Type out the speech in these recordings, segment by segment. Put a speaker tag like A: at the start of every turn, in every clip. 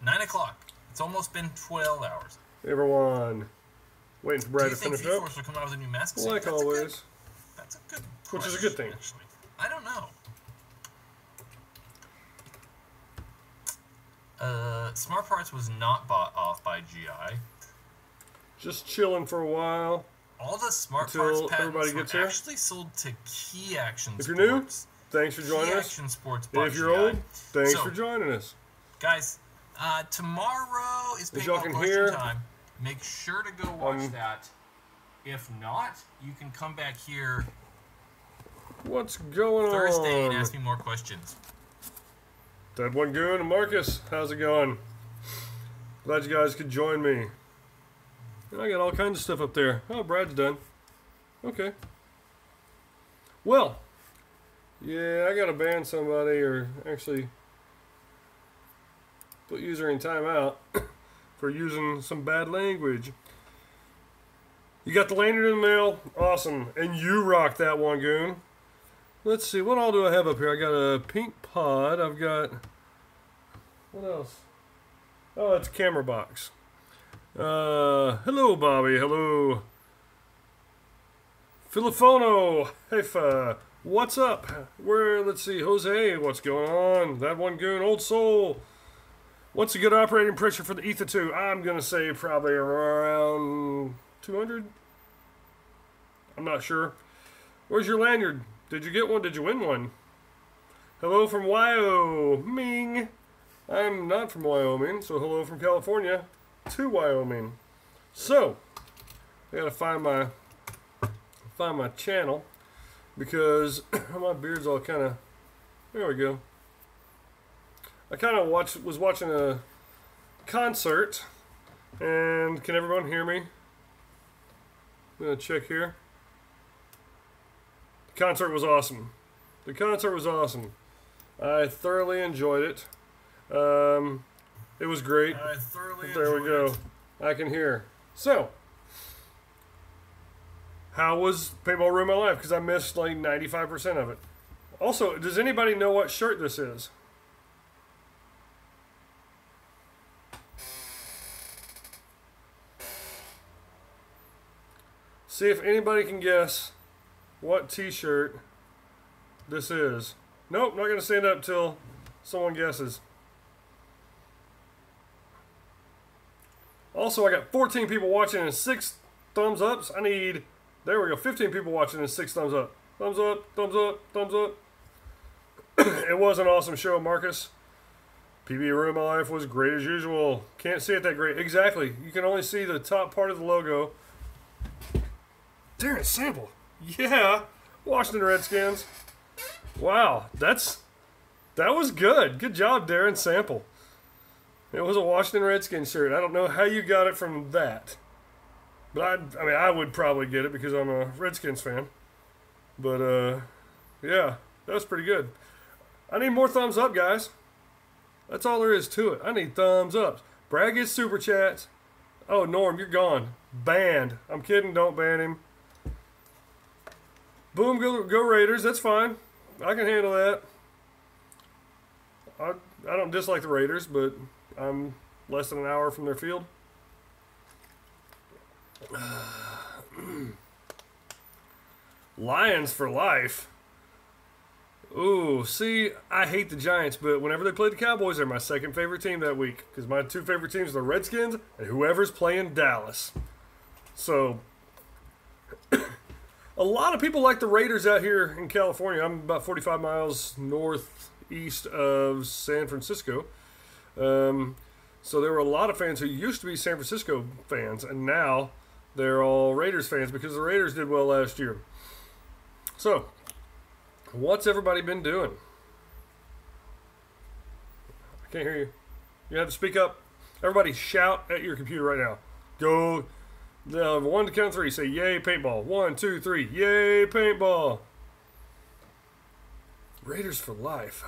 A: 9 o'clock. It's almost been 12 hours.
B: Everyone, waiting for Brad to finish up.
A: Do you think V-Force will come out with a new mask?
B: Like always.
A: That's a good question,
B: which is a good thing.
A: Actually. I don't know. Smart Parts was not bought off by GI.
B: Just chilling for a while.
A: All the Smart Parts patents were actually sold to Key Action Sports.
B: If you're new, thanks for joining us.
A: Action Sports
B: if you're old, thanks for joining us.
A: Guys, tomorrow is paintball question time. Make sure to go watch that. If not, you can come back here
B: what's going
A: Thursday and ask me more questions.
B: That one goon and Marcus, how's it going? Glad you guys could join me. And I got all kinds of stuff up there. Oh, Brad's done. Okay. Well, yeah, I gotta ban somebody or actually put user in timeout for using some bad language. You got the lanyard in the mail. Awesome. And you rock that one, goon. Let's see. What all do I have up here? I got a pink pod. I've got... What else? Oh, it's a camera box. Hello, Bobby. Hello. Filifono. Hey, what's up? Let's see. Jose, what's going on? That one goon. Old Soul. What's a good operating pressure for the Ether 2? I'm going to say probably around 200. I'm not sure. Where's your lanyard? Did you get one? Did you win one? Hello from Wyoming. I'm not from Wyoming, so hello from California to Wyoming. So, I gotta find my channel because my beard's all kind of. There we go. I kind of was watching a concert, and can everyone hear me? I'm gonna check here. The concert was awesome. The concert was awesome. I thoroughly enjoyed it. It was great.
A: I thoroughly
B: there we go. I can hear. So, how was Paintball Ruined My Life? Because I missed like 95% of it. Also, does anybody know what shirt this is? See if anybody can guess what t-shirt this is. Nope, not going to stand up till someone guesses. Also, I got 14 people watching and 6 thumbs ups. I need, there we go, 15 people watching and 6 thumbs up. Thumbs up, thumbs up, thumbs up. It was an awesome show, Marcus. PB Ruined My Life was great as usual. Can't see it that great. Exactly. You can only see the top part of the logo. Darren Sample. Yeah. Washington Redskins. Wow. That was good. Good job, Darren Sample. It was a Washington Redskins shirt. I don't know how you got it from that. But I mean, I would probably get it because I'm a Redskins fan. But, yeah. That was pretty good. I need more thumbs up, guys. That's all there is to it. I need thumbs ups. Brad gets super chats. Oh, Norm, you're gone. Banned. I'm kidding. Don't ban him. Boom, go Raiders. That's fine. I can handle that. I don't dislike the Raiders, but I'm less than an hour from their field. Lions for life. Ooh, see, I hate the Giants, but whenever they play the Cowboys, they're my second favorite team that week. Because my 2 favorite teams are the Redskins and whoever's playing Dallas. So, a lot of people like the Raiders out here in California. I'm about 45 miles northeast of San Francisco. So there were a lot of fans who used to be San Francisco fans, and now they're all Raiders fans because the Raiders did well last year. So, what's everybody been doing? I can't hear you. You have to speak up. Everybody shout at your computer right now. Go. 1 to count 3. Say, yay, paintball. 1, 2, 3. Yay, paintball. Raiders for life.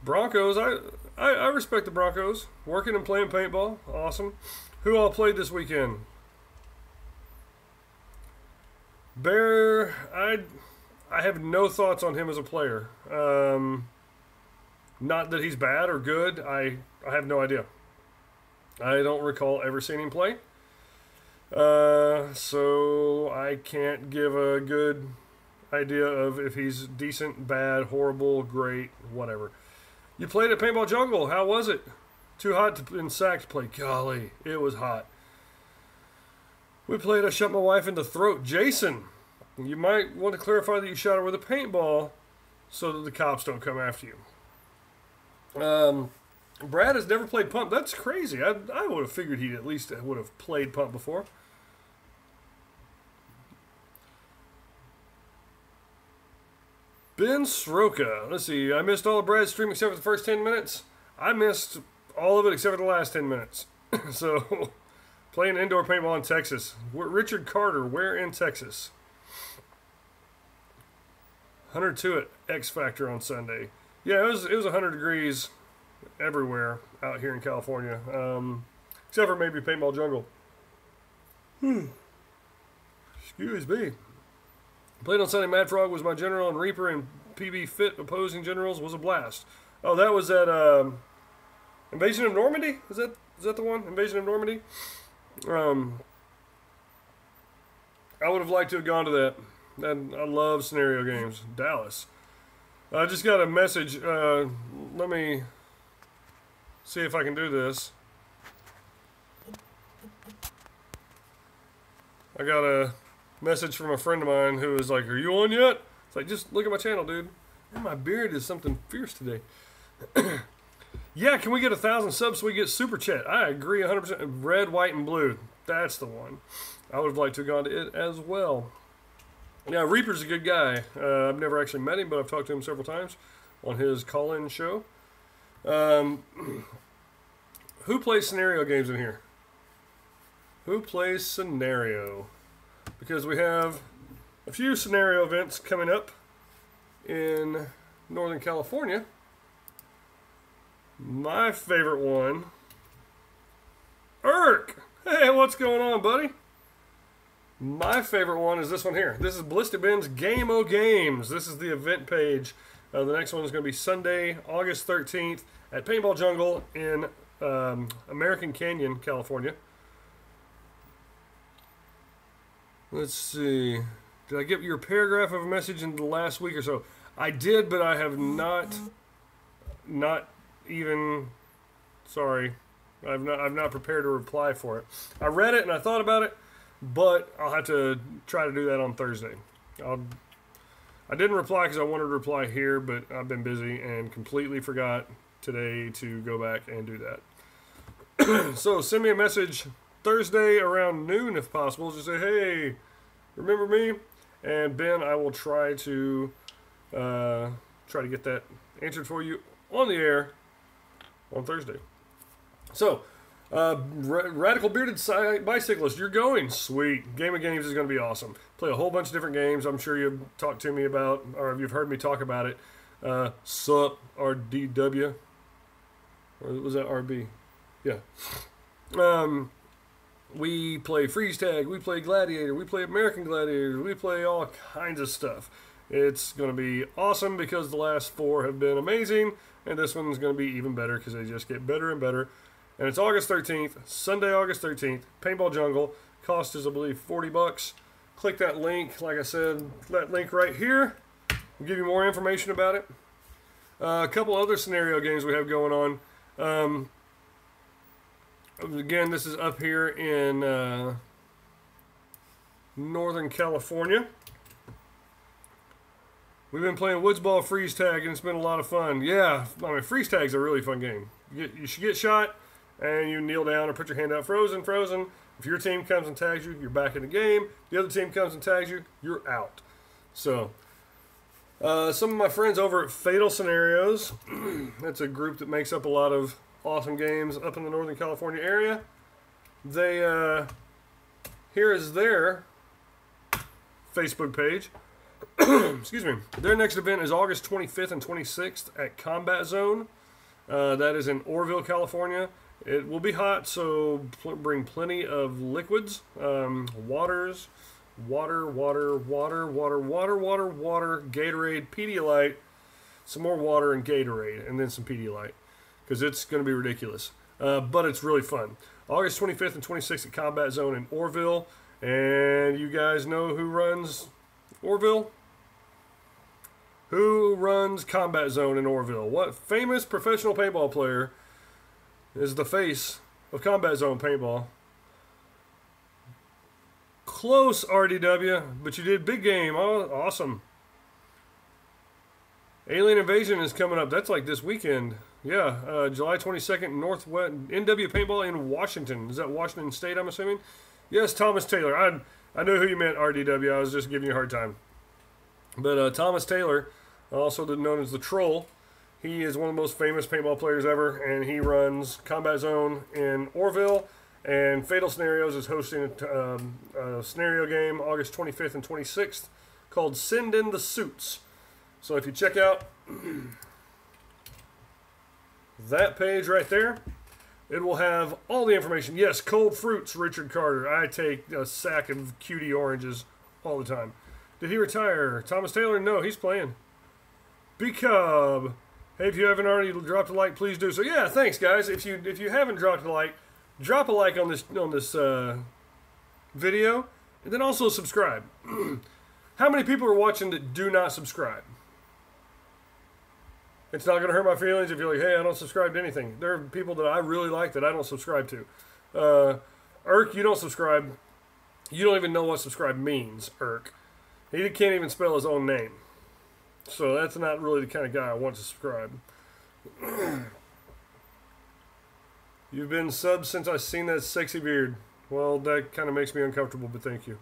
B: Broncos. I respect the Broncos. Working and playing paintball. Awesome. Who all played this weekend? Bear. I have no thoughts on him as a player. Not that he's bad or good. I have no idea. I don't recall ever seeing him play. So I can't give a good idea of if he's decent, bad, horrible, great, whatever. You played at Paintball Jungle. How was it? Too hot in SAC to play. Golly, it was hot. We played I shot my wife in the throat. Jason, you might want to clarify that you shot her with a paintball so that the cops don't come after you. Brad has never played Pump. That's crazy. I would have figured he at least would have played Pump before. Ben Sroka. Let's see. I missed all of Brad's stream except for the first 10 minutes. I missed all of it except for the last 10 minutes. So, playing indoor paintball in Texas. Richard Carter, where in Texas? 102 at X Factor on Sunday. Yeah, it was 100 degrees everywhere out here in California. Except for maybe Paintball Jungle. Excuse me. Played on Sunday. Mad Frog was my general, and Reaper and PB Fit opposing generals was a blast. Oh, that was at Invasion of Normandy? Is that the one? Invasion of Normandy? I would have liked to have gone to that. I love scenario games. Dallas. I just got a message. Let me see if I can do this. I got a message from a friend of mine who was like, "Are you on yet?" It's like, just look at my channel, dude. Man, my beard is something fierce today. Yeah, can we get 1,000 subs so we get Super Chat? I agree 100%. Red, white, and blue. That's the one. I would have liked to have gone to it as well. Yeah, Reaper's a good guy. I've never actually met him, but I've talked to him several times on his call-in show. Who plays scenario games in here? Who plays scenario? Because we have a few scenario events coming up in Northern California. My favorite one, Irk. Hey, what's going on, buddy? My favorite one is this one here. This is Ballistic Ben's Game O Games. This is the event page. The next one is going to be Sunday, August 13th at Paintball Jungle in American Canyon, California. Let's see. Did I get your paragraph of a message in the last week or so? I did, but I have not even. Sorry, I've not prepared a reply for it. I read it and I thought about it, but I'll have to try to do that on Thursday. I didn't reply because I wanted to reply here, but I've been busy and completely forgot today to go back and do that. So send me a message Thursday around noon if possible. Just say, hey, remember me? And Ben, I will try to get that answered for you on the air on Thursday. So, Radical Bearded Bicyclist, you're going. Sweet. Game of Games is going to be awesome. Play a whole bunch of different games. I'm sure you've talked to me about, or you've heard me talk about it. SUP, RDW. Or was that RB? Yeah. We play Freeze Tag, we play Gladiator, we play American Gladiators, we play all kinds of stuff. It's going to be awesome because the last 4 have been amazing, and this one's going to be even better because they just get better and better. And it's August 13th, Sunday, August 13th, Paintball Jungle. Cost is, I believe, $40. Click that link, like I said, that link right here. We'll give you more information about it. A couple other scenario games we have going on. Again, this is up here in Northern California. We've been playing Woods Ball Freeze Tag, and it's been a lot of fun. Yeah, I mean, Freeze Tag's a really fun game. You should get shot, and you kneel down or put your hand out, frozen. If your team comes and tags you, you're back in the game. The other team comes and tags you, you're out. So, some of my friends over at Fatal Scenarios, that's a group that makes up a lot of awesome games up in the Northern California area. They, here is their Facebook page. Excuse me. Their next event is August 25th and 26th at Combat Zone. That is in Orville, California. It will be hot, so bring plenty of liquids. Water, Gatorade, Pedialyte, some more water and Gatorade, and then some Pedialyte, because it's going to be ridiculous. But it's really fun. August 25th and 26th at Combat Zone in Orville. And you guys know who runs Orville? Who runs Combat Zone in Orville? What famous professional paintball player is the face of Combat Zone paintball? Close, RDW, but you did big game. Oh, awesome. Alien Invasion is coming up. That's like this weekend. Yeah, July 22nd, Northwest NW Paintball in Washington. Is that Washington State, I'm assuming? Yes, Thomas Taylor. I knew who you meant, RDW. I was just giving you a hard time. But Thomas Taylor, also known as the Troll, he is one of the most famous paintball players ever, and he runs Combat Zone in Orville, and Fatal Scenarios is hosting a scenario game August 25th and 26th called Send in the Suits. So if you check out that page right there, it will have all the information. Yes, cold fruits, Richard Carter. I take a sack of cutie oranges all the time. Did he retire? Thomas Taylor? No, he's playing. B-Cub. Hey, if you haven't already dropped a like, please do so. Yeah, thanks, guys. If you haven't dropped a like, drop a like on this video, and then also subscribe. How many people are watching that do not subscribe? It's not going to hurt my feelings if you're like, hey, I don't subscribe to anything. There are people that I really like that I don't subscribe to. Irk, you don't subscribe. You don't even know what subscribe means, Irk. He can't even spell his own name. So that's not really the kind of guy I want to subscribe. You've been subbed since I seen that sexy beard. Well, that kind of makes me uncomfortable, but thank you.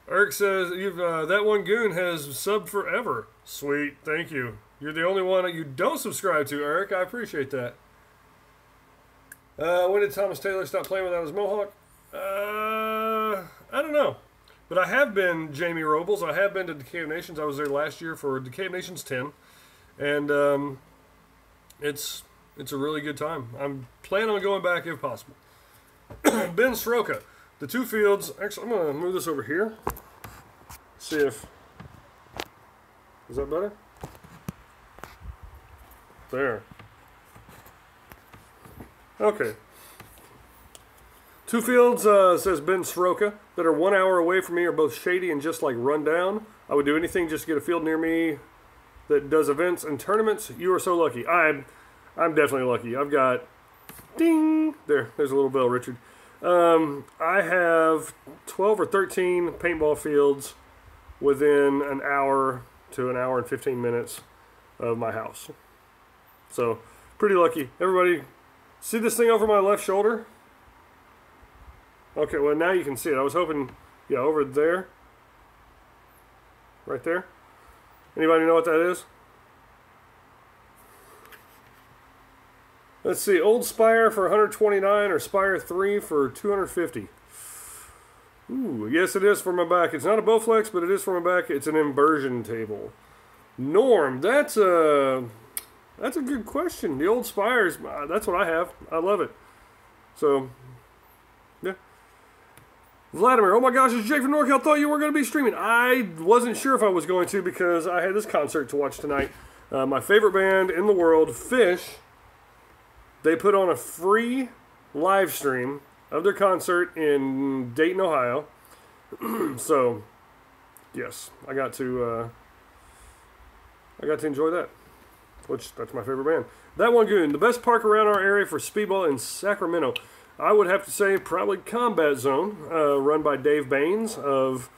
B: Irk says, that one goon has subbed forever. Sweet, thank you. You're the only one that you don't subscribe to, Irk. I appreciate that. When did Thomas Taylor stop playing without his mohawk? I don't know. But I have been Jamie Robles. I have been to Decay of Nations. I was there last year for Decay of Nations 10. And it's a really good time. I'm planning on going back if possible. Ben Sroka. The two fields, actually, I'm going to move this over here. See if, is that better? There. Okay. Two fields, says Ben Sroka, that are 1 hour away from me are both shady and just like run down. I would do anything just to get a field near me that does events and tournaments. You are so lucky. I'm definitely lucky. I've got, ding, there's a little bell, Richard. I have 12 or 13 paintball fields within an hour to an hour and 15 minutes of my house. So, pretty lucky. Everybody, see this thing over my left shoulder? Okay, well now you can see it. I was hoping, yeah, over there. Right there. Anybody know what that is? Let's see, Old Spire for 129 or Spire 3 for 250. Ooh, yes it is for my back. It's not a Bowflex, but it is for my back. It's an inversion table. Norm, that's a good question. The Old Spires, that's what I have. I love it. So, yeah. Vladimir, oh my gosh, it's Jake from NorCal. Thought you were going to be streaming. I wasn't sure if I was going to because I had this concert to watch tonight. My favorite band in the world, Fish. They put on a free live stream of their concert in Dayton, Ohio. So, yes, I got to enjoy that. That's my favorite band. That one goon, the best park around our area for speedball in Sacramento. I would have to say probably Combat Zone, run by Dave Baines of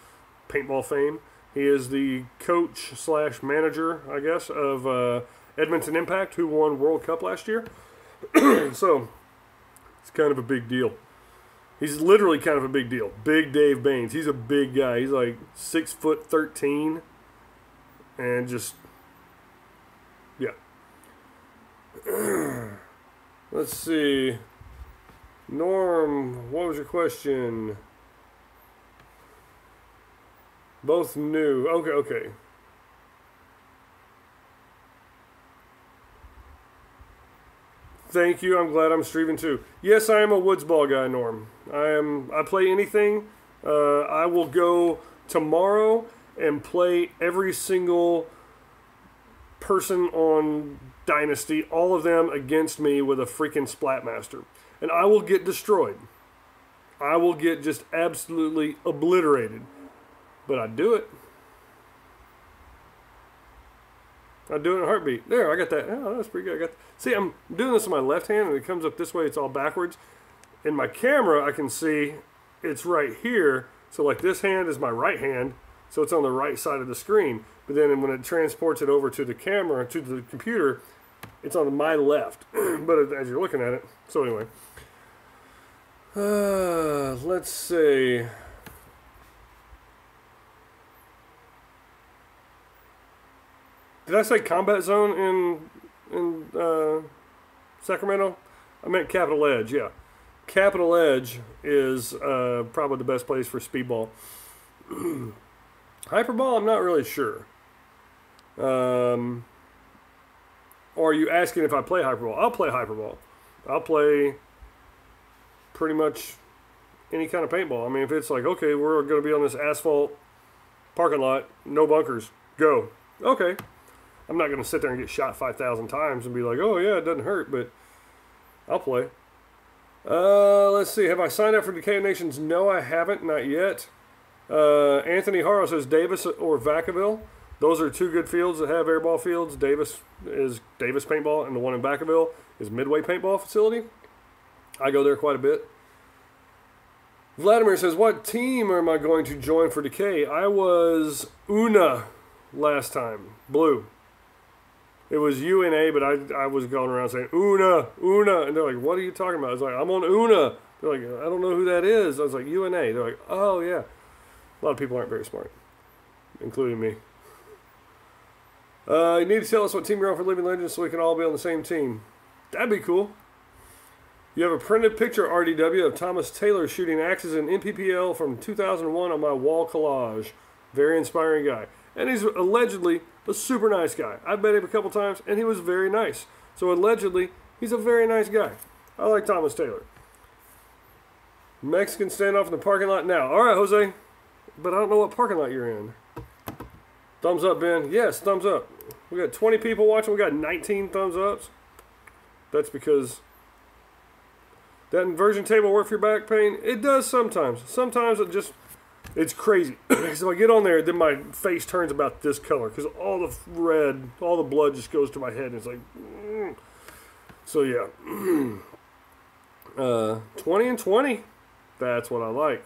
B: paintball fame. He is the coach / manager, I guess, of Edmonton Impact, who won World Cup last year. So, it's kind of a big deal. He's literally kind of a big deal. Big Dave Baines. He's a big guy. He's like 6'13", and just, yeah. Let's see. Norm, what was your question? Both new. Okay. Thank you. I'm glad I'm streaming too. Yes, I am a woods ball guy, Norm. I play anything. I will go tomorrow and play every single person on Dynasty, all of them against me with a freaking Splatmaster. And I will get destroyed. I will get just absolutely obliterated. But I do it. I do it in a heartbeat. There, I got that. Oh, that's pretty good. See, I'm doing this with my left hand, and it comes up this way. It's all backwards. In my camera, I can see it's right here. So, like, this hand is my right hand. So, it's on the right side of the screen. But then when it transports it over to the camera, to the computer, it's on my left. But as you're looking at it. So, anyway. Let's see. Did I say Combat Zone in Sacramento? I meant Capital Edge, yeah. Capital Edge is probably the best place for speedball. Hyperball, I'm not really sure. Or are you asking if I play Hyperball? I'll play Hyperball. I'll play pretty much any kind of paintball. I mean, if it's like, okay, we're going to be on this asphalt parking lot, no bunkers, go. Okay. I'm not going to sit there and get shot 5,000 times and be like, oh, yeah, it doesn't hurt, but I'll play. Let's see. Have I signed up for Decay of Nations? No, I haven't. Not yet. Anthony Harrow says Davis or Vacaville. Those are two good fields that have airball fields. Davis is Davis Paintball, and the one in Vacaville is Midway Paintball Facility. I go there quite a bit. Vladimir says, what team am I going to join for Decay? I was Una last time. Blue. It was UNA, but I was going around saying, Una. And they're like, what are you talking about? I was like, I'm on Una. They're like, I don't know who that is. I was like, UNA. They're like, oh, yeah. A lot of people aren't very smart, including me. You need to tell us what team you're on for Living Legends so we can all be on the same team. That'd be cool. You have a printed picture, RDW, of Thomas Taylor shooting axes in NPPL from 2001 on my wall collage. Very inspiring guy. And he's allegedly a super nice guy. I've met him a couple times, and he was very nice. So allegedly, he's a very nice guy. I like Thomas Taylor. Mexican standoff in the parking lot now. All right, Jose. But I don't know what parking lot you're in. Thumbs up, Ben. Yes, thumbs up. We got 20 people watching. We got 19 thumbs ups. That's because that inversion table work for your back pain? It does sometimes. Sometimes it's crazy. So I get on there, then my face turns about this color because all the red, all the blood just goes to my head. And it's like, So yeah, 20 and 20. That's what I like.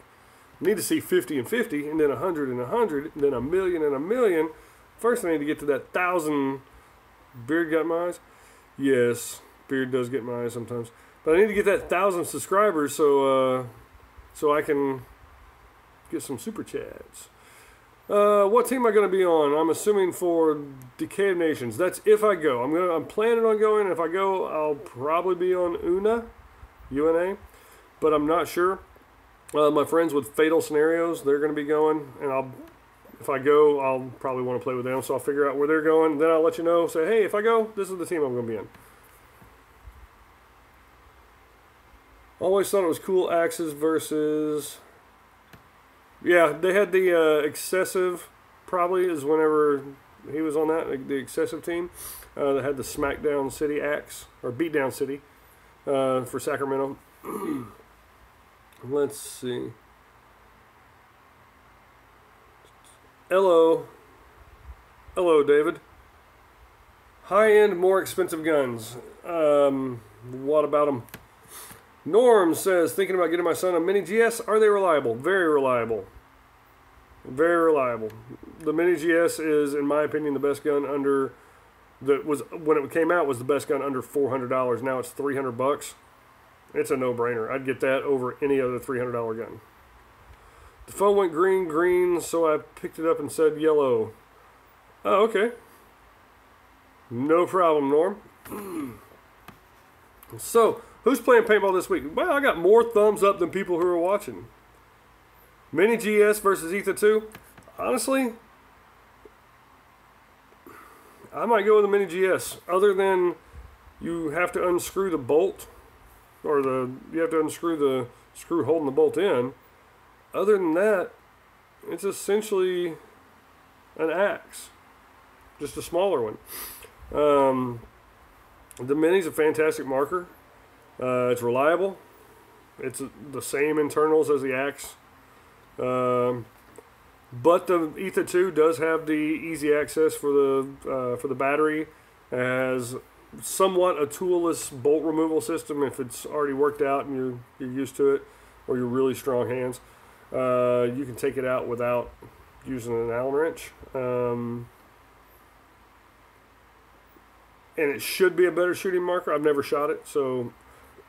B: Need to see 50 and 50, and then 100 and 100, and then 1,000,000 and 1,000,000. First, I need to get to that 1,000. Beard got my eyes? Yes, Beard does get my eyes sometimes. But I need to get that 1,000 subscribers so I can get some super chats. What team am I going to be on? I'm assuming for Decay of Nations. That's if I go. I'm planning on going. If I go, I'll probably be on UNA, but I'm not sure. My friends with Fatal Scenarios, they're going to be going, and if I go, I'll probably want to play with them, so I'll figure out where they're going. Then I'll let you know. Say, hey, if I go, this is the team I'm going to be in. Always thought it was cool axes versus... Yeah, they had the Excessive, probably, is whenever he was on that, the Excessive team. That had the Smackdown City axe, or Beatdown City, for Sacramento. Let's see. Hello, David. High-end, more expensive guns. What about them? Norm says, thinking about getting my son a Mini GS. Are they reliable? Very reliable. Very reliable. The Mini GS is, in my opinion, the best gun under... when it came out, was the best gun under $400. Now it's $300. It's a no-brainer. I'd get that over any other $300 gun. The phone went green, so I picked it up and said yellow. Oh, okay. No problem, Norm. So, who's playing paintball this week? Well, I got more thumbs up than people who are watching. Mini GS versus Ether 2. Honestly, I might go with the Mini GS. Other than you have to unscrew the bolt, or you have to unscrew the screw holding the bolt in. Other than that, it's essentially an axe, just a smaller one. The Mini's a fantastic marker. It's reliable. It's the same internals as the Axe. But the Ether 2 does have the easy access for the battery. It has somewhat a toolless bolt removal system if it's already worked out and you're used to it, or you're really strong hands. You can take it out without using an Allen wrench. And it should be a better shooting marker. I've never shot it, so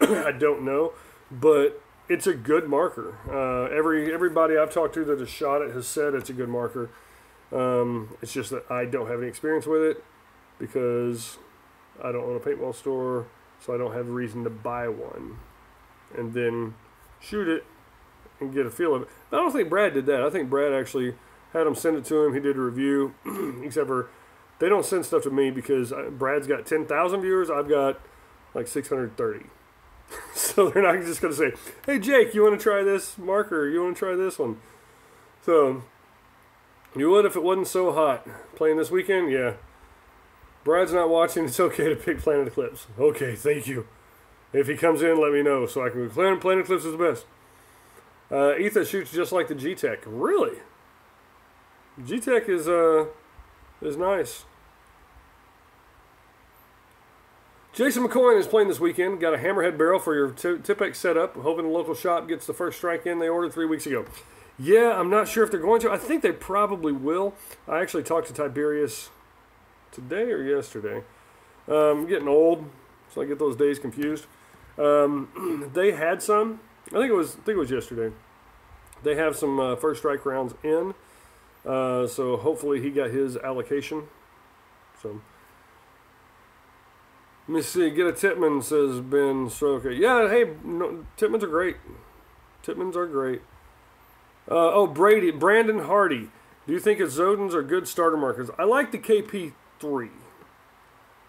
B: I don't know. But it's a good marker. Everybody I've talked to that has shot it has said it's a good marker. It's just that I don't have any experience with it because I don't own a paintball store, so I don't have a reason to buy one and then shoot it and get a feel of it. I don't think Brad did that. I think Brad actually had him send it to him. He did a review, except for they don't send stuff to me because Brad's got 10,000 viewers. I've got like 630. So they're not just going to say, hey, Jake, you want to try this marker? You want to try this one? So you would if it wasn't so hot. Playing this weekend? Yeah. Brad's not watching. It's okay to pick Planet Eclipse. Okay, thank you. If he comes in, let me know so I can go, Planet Eclipse is the best. Etha shoots just like the G-Tech. Really? G-Tech is nice. Jason McCoy is playing this weekend. Got a hammerhead barrel for your Tipex setup. Hoping the local shop gets the first strike in they ordered 3 weeks ago. Yeah, I'm not sure if they're going to. I think they probably will. I actually talked to Tiberius today or yesterday. I'm getting old, so I get those days confused. They had some. I think it was yesterday. They have some first strike rounds in. So hopefully he got his allocation. So let me see. Get a Titman, says Ben Stroker. Yeah, hey, no, Titmans are great. Titmans are great. Brandon Hardy. Do you think Izodins are good starter markers? I like the KP3.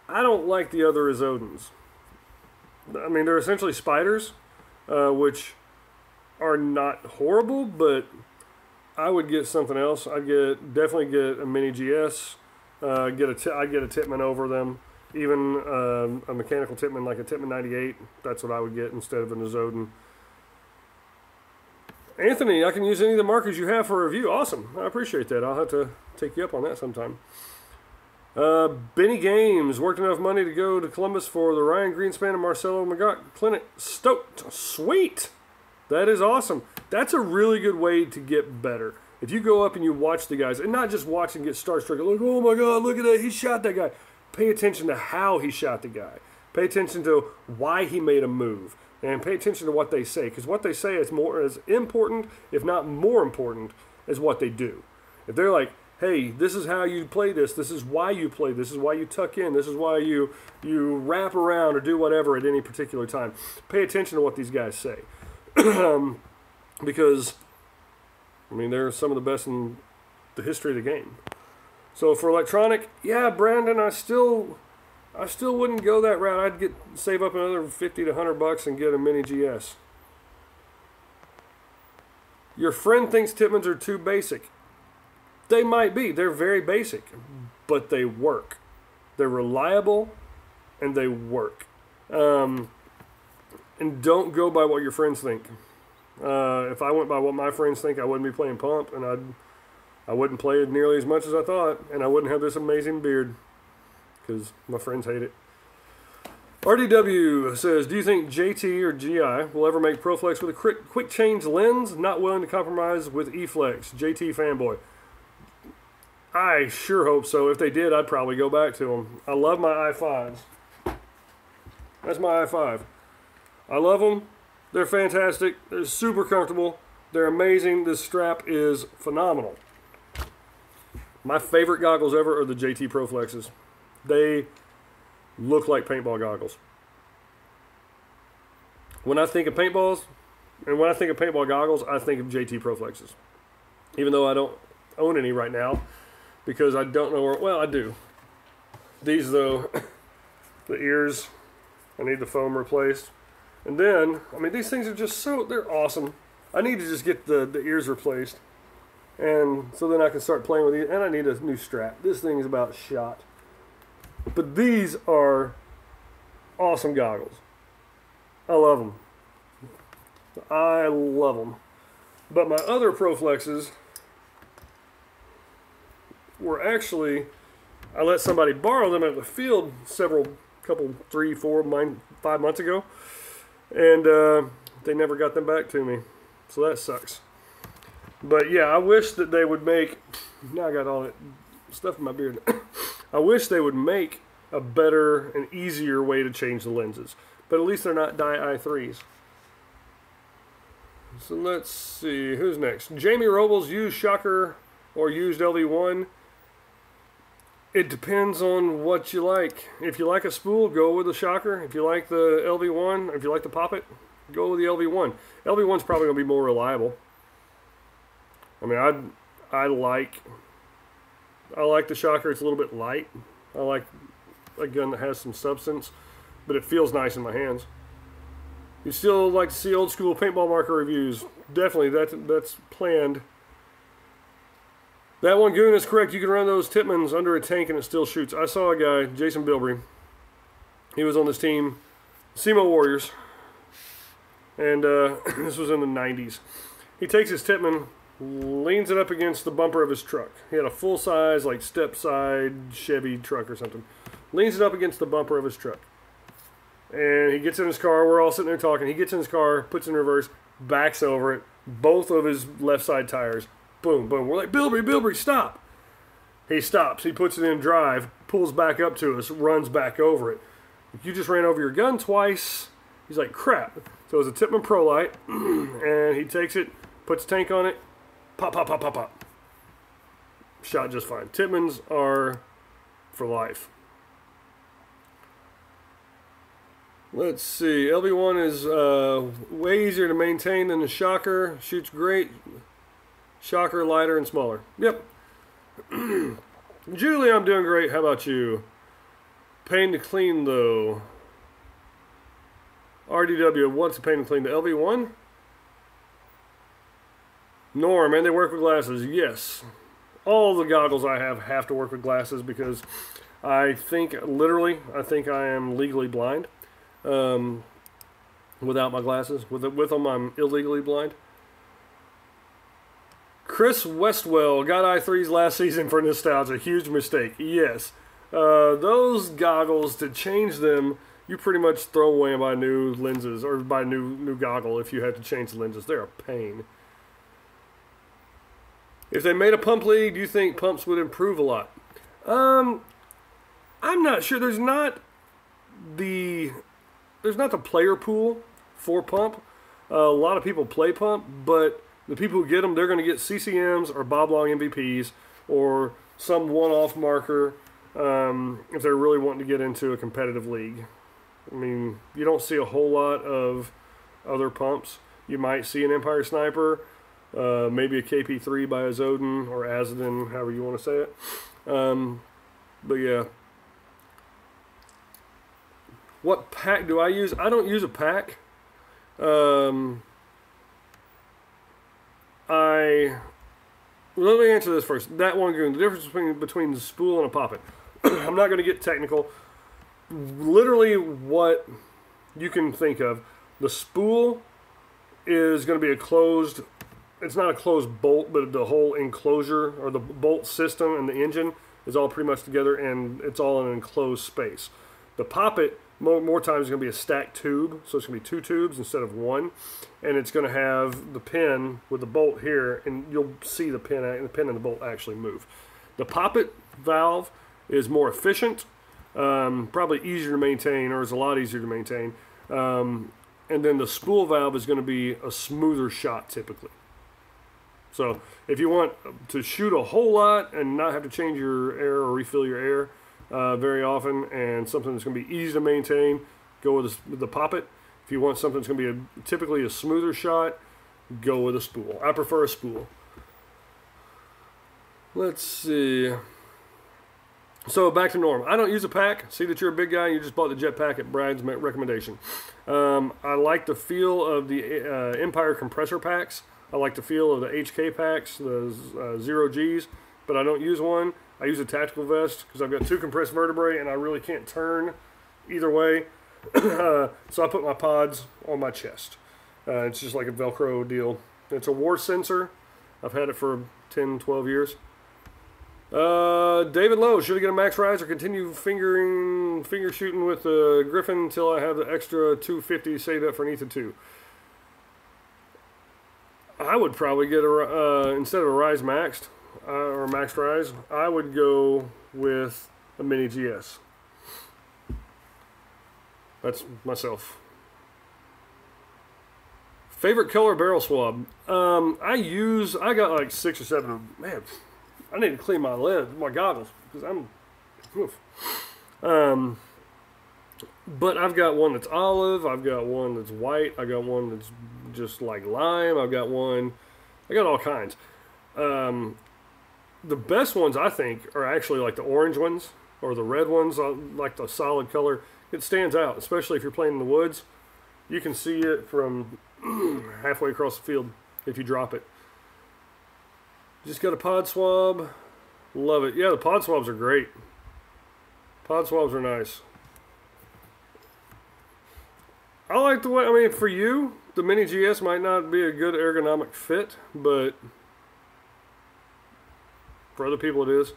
B: I don't like the other Izodins. I mean, they're essentially spiders, which are not horrible, but I would get something else. I'd definitely get a Mini GS. I'd get a Titman over them. Even a mechanical Titman like a Titman 98. That's what I would get instead of an Izodin. Anthony, I can use any of the markers you have for review. Awesome. I appreciate that. I'll have to take you up on that sometime. Benny Games. Worked enough money to go to Columbus for the Ryan Greenspan and Marcelo Magott Clinic. Stoked. Sweet. That is awesome. That's a really good way to get better. If you go up and you watch the guys, and not just watch and get starstruck, like, oh my God, look at that, he shot that guy. Pay attention to how he shot the guy. Pay attention to why he made a move. And pay attention to what they say, because what they say is more as important, if not more important, as what they do. If they're like, hey, this is how you play this is why you play, this is why you tuck in, this is why you wrap around or do whatever at any particular time. Pay attention to what these guys say. Because, I mean, they're some of the best in the history of the game. So for electronic, yeah, Brandon, I still wouldn't go that route. I'd save up another $50 to $100 and get a Mini GS. Your friend thinks Titmans are too basic. They might be. They're very basic, but they work. They're reliable, and they work. And don't go by what your friends think. If I went by what my friends think, I wouldn't be playing Pump, and I wouldn't play it nearly as much as I thought, and I wouldn't have this amazing beard, because my friends hate it. RDW says, do you think JT or GI will ever make ProFlex with a quick change lens? Not willing to compromise with eFlex. JT fanboy. I sure hope so. If they did, I'd probably go back to them. I love my i5s. That's my i5. I love them. They're fantastic. They're super comfortable. They're amazing. This strap is phenomenal. My favorite goggles ever are the JT ProFlexes. They look like paintball goggles. When I think of paintballs, and when I think of paintball goggles, I think of JT ProFlexes. Even though I don't own any right now, because I don't know where, well, I do. These, though, the ears, I need the foam replaced. And then, I mean, these things are just so, they're awesome. I need to just get the ears replaced. And so then I can start playing with these. And I need a new strap. This thing is about shot. But these are awesome goggles. I love them. I love them. But my other ProFlexes were actually, I let somebody borrow them at the field couple, 3, 4, 5 months ago. And they never got them back to me. So that sucks. But yeah, I wish that they would make, now I got all that stuff in my beard. I wish they would make a better and easier way to change the lenses. But at least they're not dye i3s. So let's see, who's next? Jamie Robles, used Shocker or used LV1. It depends on what you like. If you like a spool, go with the Shocker. If you like the LV1, if you like the Poppet, go with the LV1. LV1's probably going to be more reliable. I mean, I like the Shocker. It's a little bit light. I like a gun that has some substance, but it feels nice in my hands. You still like to see old school paintball marker reviews? Definitely, that's planned. That one goon is correct. You can run those Tippmans under a tank and it still shoots. I saw a guy, Jason Bilbrey. He was on this team, SEMO Warriors, and this was in the 90s. He takes his Tippman, leans it up against the bumper of his truck. He had a full-size, like, step-side Chevy truck or something. Leans it up against the bumper of his truck. And he gets in his car. We're all sitting there talking. He gets in his car, puts it in reverse, backs over it. Both of his left side tires. Boom, boom. We're like, Bilbrey, stop. He stops. He puts it in drive, pulls back up to us, runs back over it. You just ran over your gun twice. He's like, crap. So it's a Tippmann Pro Light. And he takes it, puts a tank on it. Pop, pop, pop, pop, pop. Shot just fine. Tippmanns are for life. Let's see. LV1 is way easier to maintain than the Shocker. Shoots great. Shocker lighter and smaller. Yep. Julie, I'm doing great. How about you? Pain to clean though. RDW, what's the pain to clean? The LV1? Norm, and they work with glasses. Yes. All the goggles I have to work with glasses because I think I am legally blind. Without my glasses. With them, I'm illegally blind. Chris Westwell got i3s last season for nostalgia. Huge mistake. Yes. Those goggles, to change them, you pretty much throw away and buy new lenses or buy new goggle if you had to change the lenses. They're a pain. If they made a pump league, do you think pumps would improve a lot? I'm not sure. There's not the player pool for pump. A lot of people play pump, but the people who get them, they're going to get CCMs or Bob Long MVPs or some one-off marker if they're really wanting to get into a competitive league. I mean, you don't see a whole lot of other pumps. You might see an Empire Sniper, maybe a KP3 by a Zodin or Azadin, however you want to say it. But yeah. What pack do I use? I don't use a pack. Let me answer this first. That one goon, the difference between the spool and a poppet. I'm not going to get technical. Literally what you can think of. The spool is going to be a closed, it's not a closed bolt, but the whole enclosure or the bolt system and the engine is all pretty much together and it's all in an enclosed space. The poppet, more times, is going to be a stacked tube, so it's going to be 2 tubes instead of 1, and it's going to have the pin with the bolt here, and you'll see the pin and the bolt actually move. The poppet valve is more efficient, probably easier to maintain, or is a lot easier to maintain, and then the spool valve is going to be a smoother shot typically. So if you want to shoot a whole lot and not have to change your air or refill your air very often, and something that's going to be easy to maintain, go with the poppet. If you want something that's going to be typically a smoother shot, go with a spool. I prefer a spool. Let's see. So back to Norm. I don't use a pack. See that you're a big guy and you just bought the jet pack at Brad's recommendation. I like the feel of the Empire compressor packs. I like the feel of the HK packs, the 0Gs, but I don't use one. I use a tactical vest because I've got 2 compressed vertebrae and I really can't turn either way. So I put my pods on my chest. It's just like a Velcro deal. It's a war sensor. I've had it for 10, 12 years. David Lowe, should I get a max rise or continue finger shooting with the Griffin until I have the extra 250 saved up for an Ether 2? I would probably get instead of a rise maxed or maxed rise, I would go with a mini GS. That's myself. Favorite color barrel swab? I got like 6 or 7 of them. Man, I need to clean my lens, my goggles, because but I've got one that's olive, I've got one that's white, I got one that's just like lime, I got all kinds. The best ones I think are actually like the orange ones or the red ones, like the solid color. It stands out, especially if you're playing in the woods. You can see it from halfway across the field if you drop it. Just got a pod swab. Love it. Yeah, the pod swabs are great. Pod swabs are nice. I like the way, I mean, for you, the Mini GS might not be a good ergonomic fit, but for other people it is.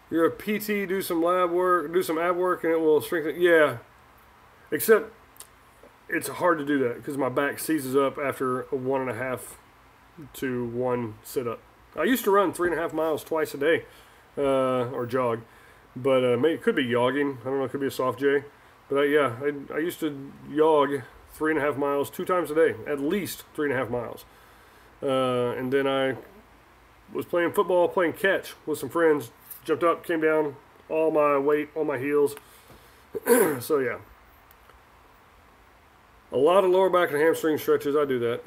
B: You're a PT, do some lab work, do some ab work, and it will strengthen. Yeah, except it's hard to do that because my back seizes up after a 1.5 to 1 sit-up. I used to run 3.5 miles twice a day, or jog, but it could be yogging. I don't know, it could be a soft J. But yeah, I used to jog 3.5 miles 2 times a day, at least 3.5 miles. And then I was playing football, playing catch with some friends, jumped up, came down, all my weight on my heels. So yeah. A lot of lower back and hamstring stretches, I do that.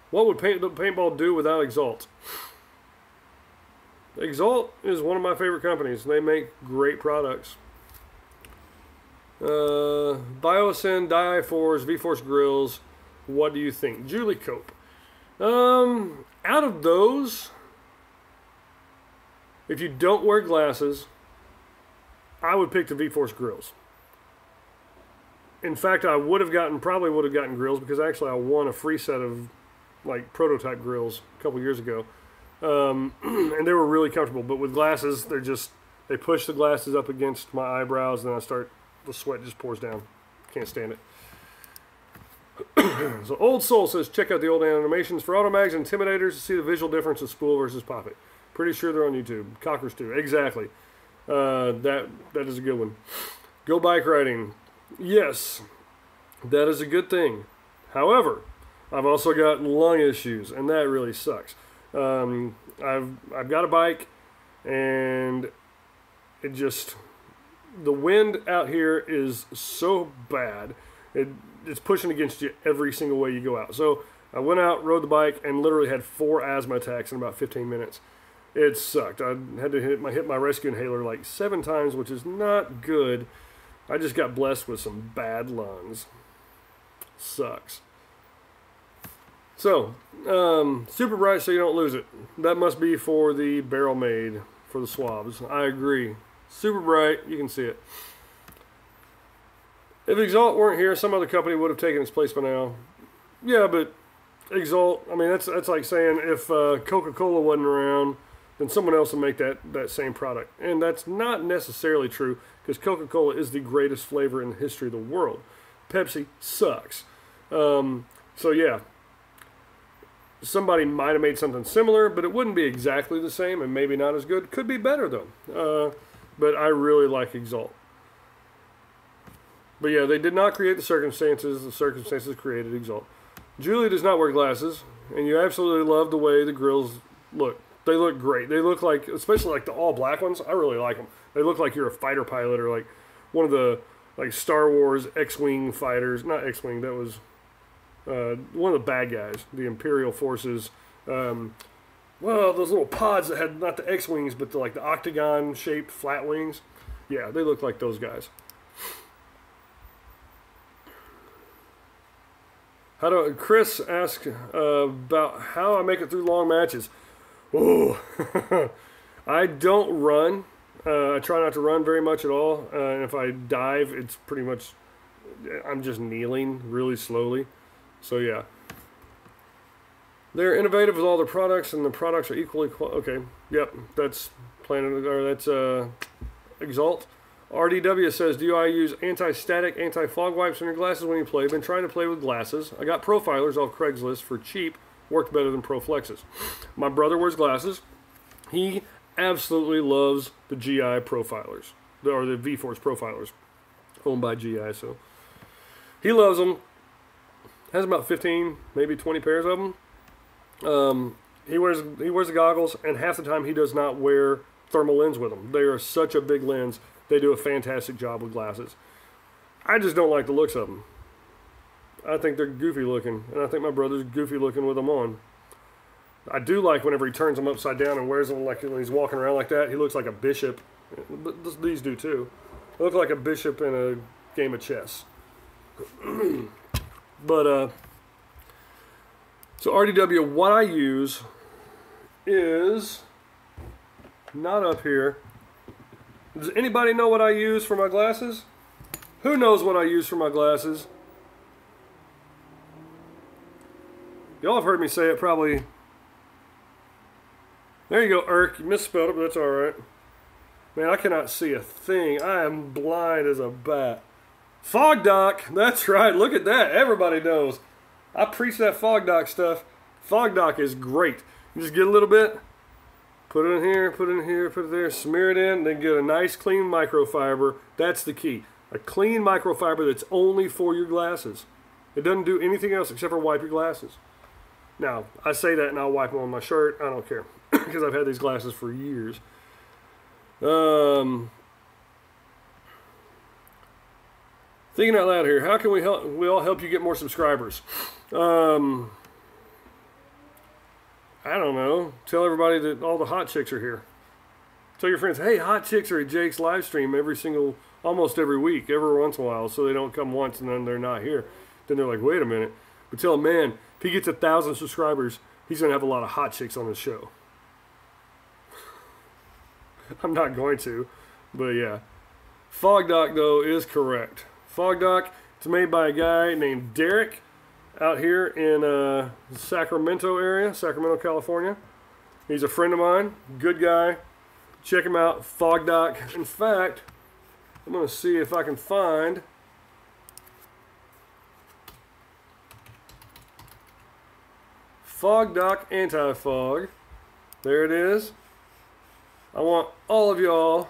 B: What would paintball do without Exalt? Exalt is one of my favorite companies. They make great products. Biosyn, Di-Force, V-Force grills. What do you think? Julie Cope. Out of those, if you don't wear glasses, I would pick the V-Force grills. In fact, I probably would have gotten grills because actually I won a free set of like prototype grills a couple years ago. And they were really comfortable, but with glasses, they push the glasses up against my eyebrows and then the sweat just pours down. Can't stand it. So Old Soul says, check out the old animations for Automags and Intimidators to see the visual difference of Spool versus Poppet. Pretty sure they're on YouTube. Cockers too. Exactly. That is a good one. Go bike riding. Yes, that is a good thing. However, I've also got lung issues, and that really sucks. I've got a bike, and the wind out here is so bad. It's pushing against you every single way you go out. So I went out, rode the bike, and literally had 4 asthma attacks in about 15 minutes. It sucked. I had to hit my rescue inhaler like 7 times, which is not good. I just got blessed with some bad lungs. Sucks. So, super bright so you don't lose it. That must be for the barrel made for the swabs. I agree. Super bright, you can see it. If Exalt weren't here, some other company would have taken its place by now. Yeah, but Exalt, I mean, that's like saying if Coca-Cola wasn't around, then someone else would make that same product. And that's not necessarily true, because Coca-Cola is the greatest flavor in the history of the world. Pepsi sucks. So yeah, somebody might have made something similar, but it wouldn't be exactly the same and maybe not as good. Could be better though. But I really like Exalt. But yeah, they did not create the circumstances. The circumstances created Exalt. Julie does not wear glasses, and you absolutely love the way the grills look. They look great. They look like, especially like the all black ones, I really like them. They look like you're a fighter pilot or like one of the like Star Wars X-Wing fighters. Not X-Wing, that was one of the bad guys, the Imperial forces. Well, those little pods that had not the X-Wings, but like the octagon-shaped flat wings. Yeah, they look like those guys. Chris asked about how I make it through long matches. Oh, I don't run. I try not to run very much at all. And if I dive, it's pretty much, I'm just kneeling really slowly. So yeah. They're innovative with all their products, and the products are equally okay. Yep, that's Exalt. RDW says, do I use anti-static, anti-fog wipes on your glasses when you play? Been trying to play with glasses. I got profilers off Craigslist for cheap. Worked better than Proflexes. My brother wears glasses. He absolutely loves the GI profilers, or the V-Force profilers, owned by GI. So he loves them. Has about 15, maybe 20 pairs of them. He wears the goggles, and half the time he does not wear thermal lens with them. They are such a big lens. They do a fantastic job with glasses. I just don't like the looks of them. I think they're goofy looking, and I think my brother's goofy looking with them on. I do like whenever he turns them upside down and wears them like when he's walking around like that. He looks like a bishop. But these do too. They look like a bishop in a game of chess. But so RDW, what I use is not up here. Does anybody know what I use for my glasses? Who knows what I use for my glasses? Y'all have heard me say it probably. There you go, Irk. You misspelled it, but that's alright. Man, I cannot see a thing. I am blind as a bat. Fog Doc. That's right. Look at that. Everybody knows. I preach that Fog Doc stuff. Fog Doc is great. You just get a little bit. Put it in here, put it in here, put it there, smear it in, then get a nice clean microfiber. That's the key. A clean microfiber that's only for your glasses. It doesn't do anything else except for wipe your glasses. Now, I say that and I'll wipe them on my shirt. I don't care because I've had these glasses for years. Thinking out loud here, how can we all help you get more subscribers? I don't know. Tell everybody that all the hot chicks are here. Tell your friends, hey, hot chicks are at Jake's live stream almost every week, every once in a while, so they don't come once and then they're not here. Then they're like, wait a minute. But tell them, man, if he gets 1,000 subscribers, he's going to have a lot of hot chicks on his show. I'm not going to, but yeah. Fog Doc, though, is correct. Fog Doc, it's made by a guy named Derek out here in Sacramento area, Sacramento, California. He's a friend of mine, good guy. Check him out, Fog Doc. In fact, I'm going to see if I can find Fog Doc Anti-Fog. There it is. I want all of y'all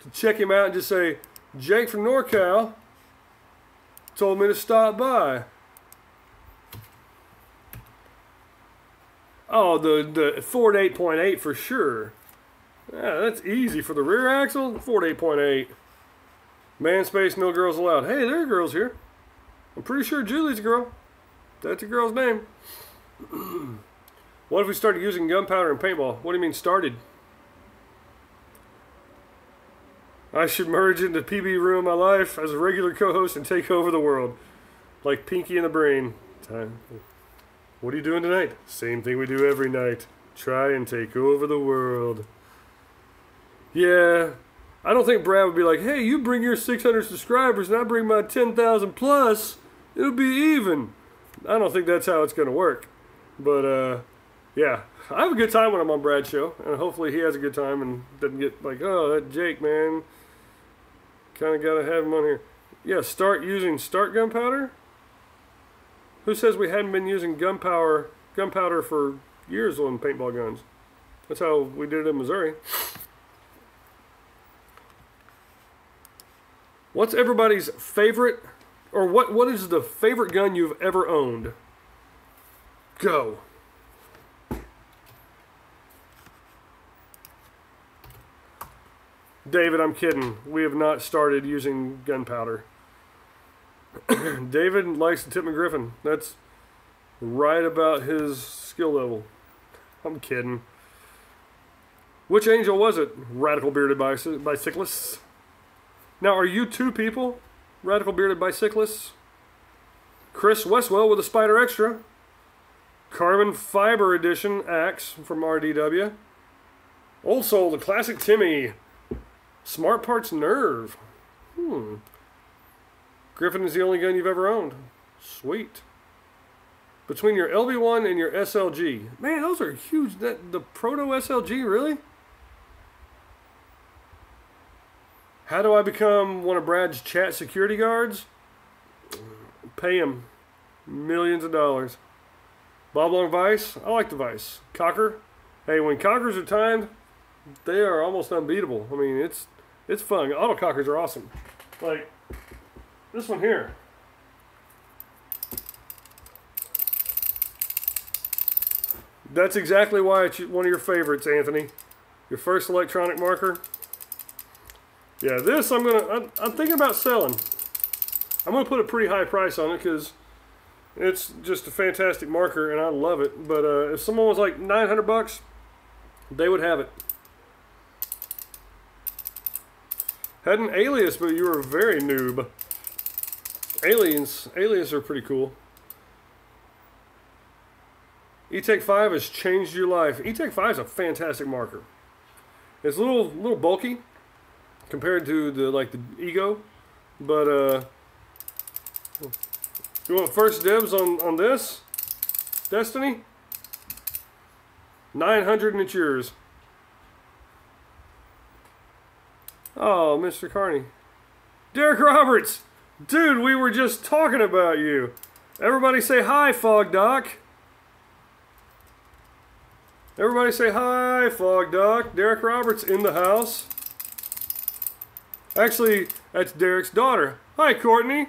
B: to check him out and just say, Jake from NorCal told me to stop by. Oh, the Ford 8.8 for sure. Yeah, that's easy for the rear axle. Ford 8.8. Man space, no girls allowed. Hey, there are girls here. I'm pretty sure Julie's a girl. That's a girl's name. What if we started using gunpowder and paintball? What do you mean started? I should merge into PB Ruin My Life as a regular co-host and take over the world. Like Pinky in the Brain. Time. What are you doing tonight? Same thing we do every night. Try and take over the world. Yeah. I don't think Brad would be like, hey, you bring your 600 subscribers and I bring my 10,000 plus. It'll be even. I don't think that's how it's going to work. But, yeah. I have a good time when I'm on Brad's show. And hopefully he has a good time and doesn't get like, oh, that Jake, man. Kind of got to have him on here. Yeah, start gunpowder? Who says we hadn't been using gunpowder for years on paintball guns? That's how we did it in Missouri. What's everybody's favorite, or what is the favorite gun you've ever owned? Go. David, I'm kidding. We have not started using gunpowder. David likes the Tipman Griffin. That's right about his skill level. I'm kidding. Which angel was it? Radical Bearded Bicyclists. Now, are you two people? Radical Bearded Bicyclists? Chris Westwell with a Spider Extra. Carbon Fiber Edition axe from RDW. Old Soul, the classic Timmy. Smart Parts Nerve. Griffin is the only gun you've ever owned. Sweet. Between your LB1 and your SLG. Man, those are huge. The Proto SLG, really? How do I become one of Brad's chat security guards? Pay him millions of dollars. Bob Long Vice. I like the Vice. Cocker. Hey, when cockers are timed, they are almost unbeatable. I mean, it's fun. Auto cockers are awesome. Like this one here. That's exactly why it's one of your favorites, Anthony. Your first electronic marker. Yeah, this I'm thinking about selling. I'm gonna put a pretty high price on it because it's just a fantastic marker and I love it. But if someone was like $900, they would have it. Had an alias, but you were very noob. Alias are pretty cool. E-Tech 5 has changed your life. E-Tech 5 is a fantastic marker. It's a little bulky compared to the Ego, but you want first dibs on this, Destiny? 900 and it's yours. Oh, Mr. Carney. Derek Roberts! Dude, we were just talking about you. Everybody say hi, Fog Doc. Everybody say hi, Fog Doc. Derek Roberts in the house. Actually, that's Derek's daughter. Hi, Courtney.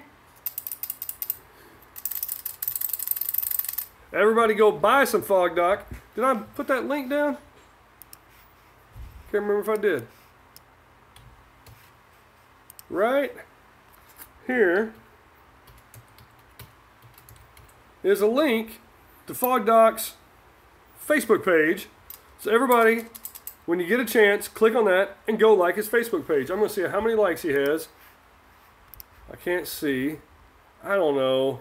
B: Everybody go buy some Fog Doc. Did I put that link down? Can't remember if I did. Right here is a link to Fog Doc's Facebook page. So everybody, when you get a chance, click on that and go like his Facebook page. I'm going to see how many likes he has. I can't see. I don't know.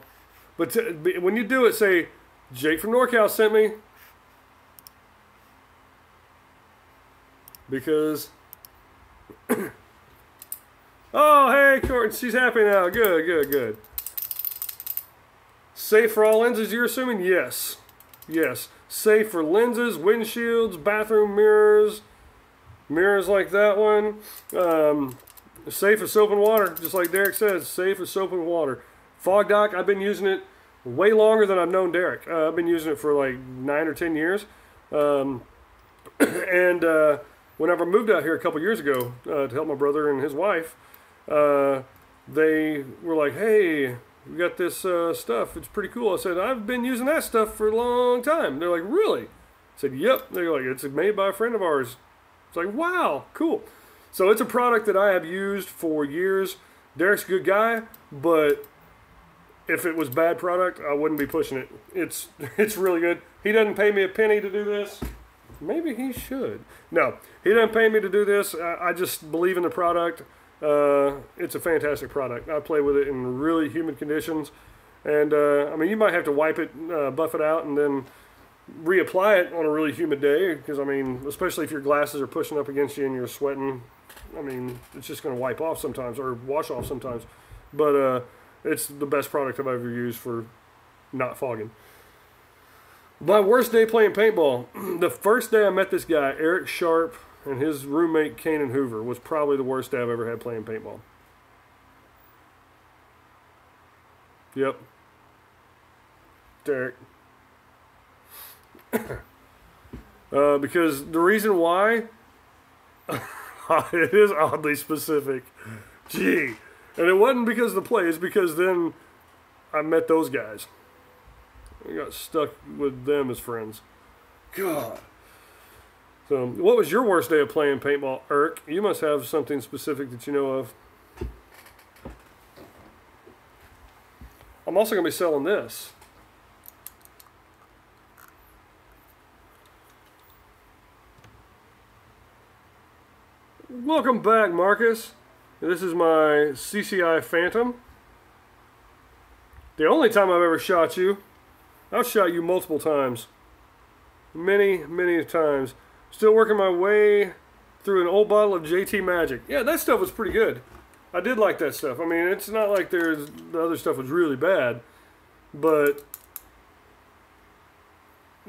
B: But when you do it, say, Jake from NorCal sent me. Because... Oh, hey, Courtney, she's happy now. Good, good, good. Safe for all lenses, you're assuming? Yes. Yes. Safe for lenses, windshields, bathroom mirrors, mirrors like that one. Safe as soap and water, just like Derek says. Safe as soap and water. Fog Doc, I've been using it way longer than I've known Derek. I've been using it for like 9 or 10 years. Whenever I moved out here a couple years ago to help my brother and his wife, they were like, hey, we got this stuff. It's pretty cool. I said, I've been using that stuff for a long time. They're like, really? I said, yep. They're like, it's made by a friend of ours. It's like, wow, cool. So it's a product that I have used for years. Derek's a good guy, but if it was bad product, I wouldn't be pushing it. It's really good. He doesn't pay me a penny to do this. Maybe he should. No, he doesn't pay me to do this. I just believe in the product. It's a fantastic product. I play with it in really humid conditions. And, I mean, you might have to wipe it, buff it out, and then reapply it on a really humid day. Because, I mean, especially if your glasses are pushing up against you and you're sweating, I mean, it's just going to wipe off sometimes or wash off sometimes. But it's the best product I've ever used for not fogging. My worst day playing paintball. The first day I met this guy, Eric Sharp, and his roommate, Kanan Hoover, was probably the worst day I've ever had playing paintball. Yep. Derek. Because the reason why, it is oddly specific. Gee. And it wasn't because of the play, it's because then I met those guys. I got stuck with them as friends. God. So, what was your worst day of playing paintball, Irk? You must have something specific that you know of. I'm also going to be selling this. Welcome back, Marcus. This is my CCI Phantom. The only time I've ever shot you. I've shot you multiple times. Many, many times. Still working my way through an old bottle of JT Magic. Yeah, that stuff was pretty good. I did like that stuff. I mean, it's not like the other stuff was really bad, but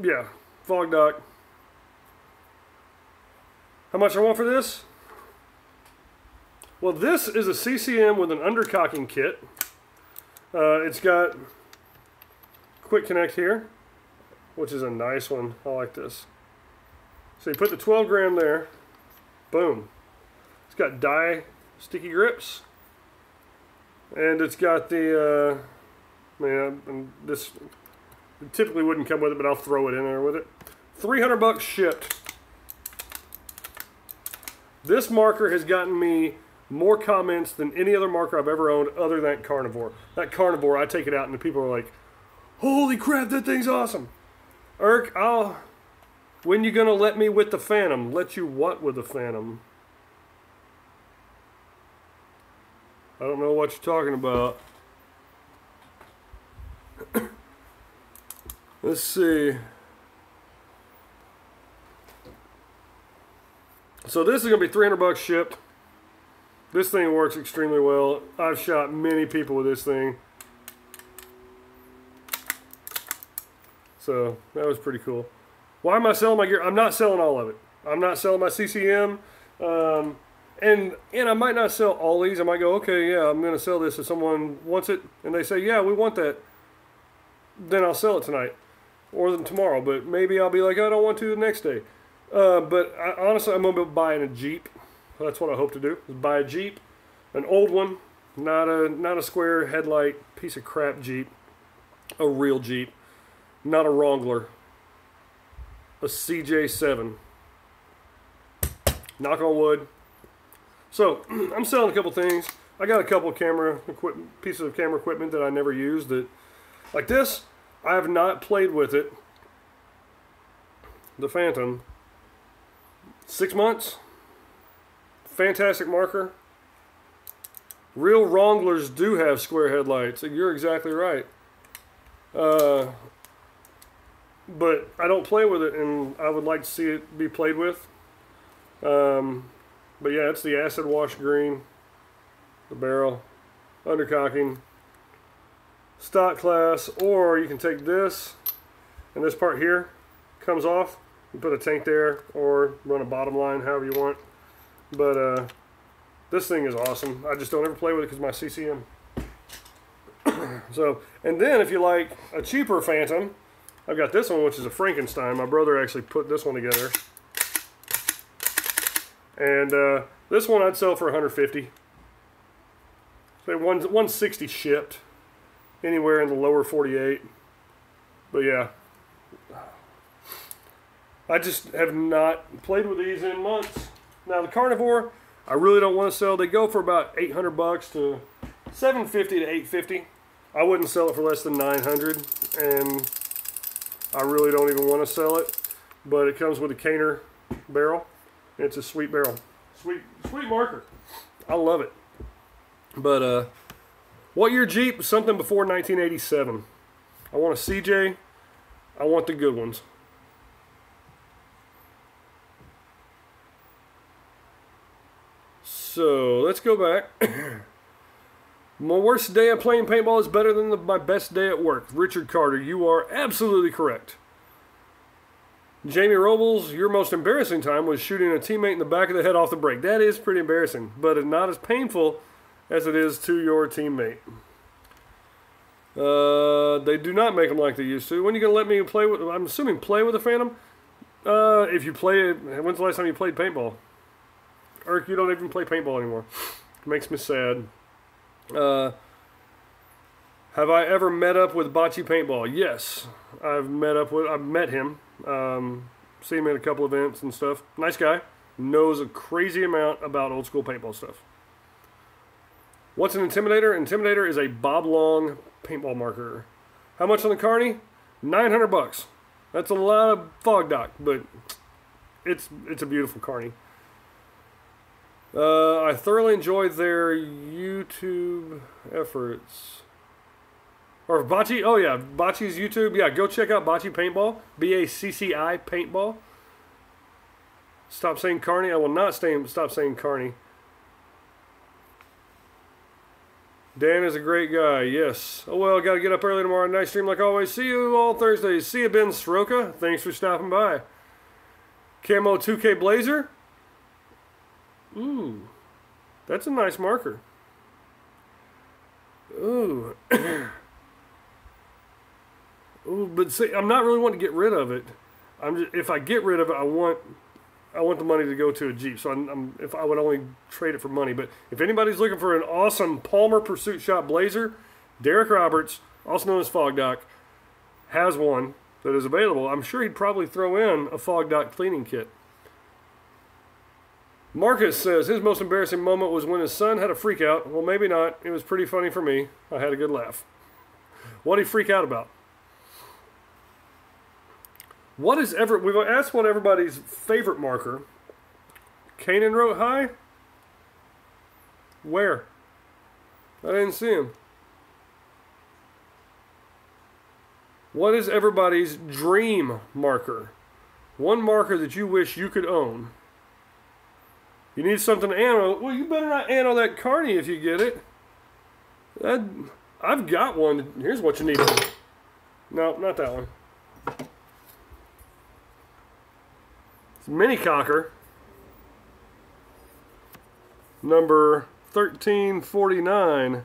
B: yeah, Fog Dock. How much I want for this? Well, this is a CCM with an undercocking kit. It's got quick connect here, which is a nice one. I like this. So you put the 12 gram there. Boom. It's got die sticky grips. And it's got the, and this typically wouldn't come with it, but I'll throw it in there with it. $300 shipped. This marker has gotten me more comments than any other marker I've ever owned other than that Carnivore. That Carnivore, I take it out and the people are like, holy crap, that thing's awesome. Irk, when you gonna let me with the Phantom? Let you what with the Phantom? I don't know what you're talking about. Let's see. So this is gonna be $300 shipped. This thing works extremely well. I've shot many people with this thing. So that was pretty cool. Why am I selling my gear? I'm not selling all of it. I'm not selling my CCM. And I might not sell all these. I might go, okay, yeah, I'm going to sell this if someone wants it. And they say, yeah, we want that. Then I'll sell it tonight or tomorrow. But maybe I'll be like, I don't want to the next day. But honestly, I'm going to be buying a Jeep. That's what I hope to do, is buy a Jeep. An old one, not a square headlight piece of crap Jeep. A real Jeep. Not a Wrangler. A CJ7. Knock on wood. So, I'm selling a couple things. I got a couple pieces of camera equipment that I never used. Like this, I have not played with it. The Phantom. 6 months. Fantastic marker. Real Wranglers do have square headlights. You're exactly right. But I don't play with it, and I would like to see it be played with. But yeah, it's the acid wash green, the barrel, undercocking, stock class, or you can take this, and this part here comes off. You put a tank there, or run a bottom line, however you want. But this thing is awesome. I just don't ever play with it because my CCM. So, and then if you like a cheaper Phantom, I've got this one, which is a Frankenstein. My brother actually put this one together. And this one I'd sell for $150. Say 160 shipped. Anywhere in the lower 48. But yeah. I just have not played with these in months. Now the Carnivore, I really don't want to sell. They go for about $800 to $750 to $850. I wouldn't sell it for less than $900, and I really don't even want to sell it. But it comes with a Caner barrel. It's a sweet barrel, sweet marker. I love it. But what year Jeep? Something before 1987. I want a CJ. I want the good ones. So let's go back. My worst day of playing paintball is better than my best day at work. Richard Carter, you are absolutely correct. Jamie Robles, your most embarrassing time was shooting a teammate in the back of the head off the break. That is pretty embarrassing, but not as painful as it is to your teammate. They do not make them like they used to. When are you going to let me play with, I'm assuming play with a Phantom? If you play it, when's the last time you played paintball? Or you don't even play paintball anymore. It makes me sad. Have I ever met up with Bocce Paintball? Yes. I've met him. Seen him at a couple events and stuff. Nice guy. Knows a crazy amount about old school paintball stuff. What's an Intimidator? Intimidator is a Bob Long paintball marker. How much on the Carney? $900. That's a lot of Fog Dock, but it's a beautiful Carney. I thoroughly enjoyed their YouTube efforts. Or Bocce, oh yeah, Bocce's YouTube. Yeah, go check out Bocce Paintball. B-A-C-C-I Paintball. Stop saying Carney. I will not stop saying Carney. Dan is a great guy. Yes. Oh, well, got to get up early tomorrow. Nice stream like always. See you all Thursdays. See you, Ben Sroka. Thanks for stopping by. Camo 2K Blazer. Ooh. That's a nice marker. Ooh. Ooh, but see, I'm not really wanting to get rid of it. If I get rid of it, I want the money to go to a Jeep. So if I would only trade it for money. But if anybody's looking for an awesome Palmer Pursuit Shop Blazer, Derek Roberts, also known as Fog Doc, has one that is available. I'm sure he'd probably throw in a Fog Doc cleaning kit. Marcus says his most embarrassing moment was when his son had a freak out. Well, maybe not. It was pretty funny for me. I had a good laugh. What did he freak out about? We've asked what everybody's favorite marker. Kanan wrote hi? Where? I didn't see him. What is everybody's dream marker? One marker that you wish you could own. You need something to anno. Well, you better not anno that Carney if you get it. I've got one. Here's what you need. No, not that one. Mini Cocker, number 1349.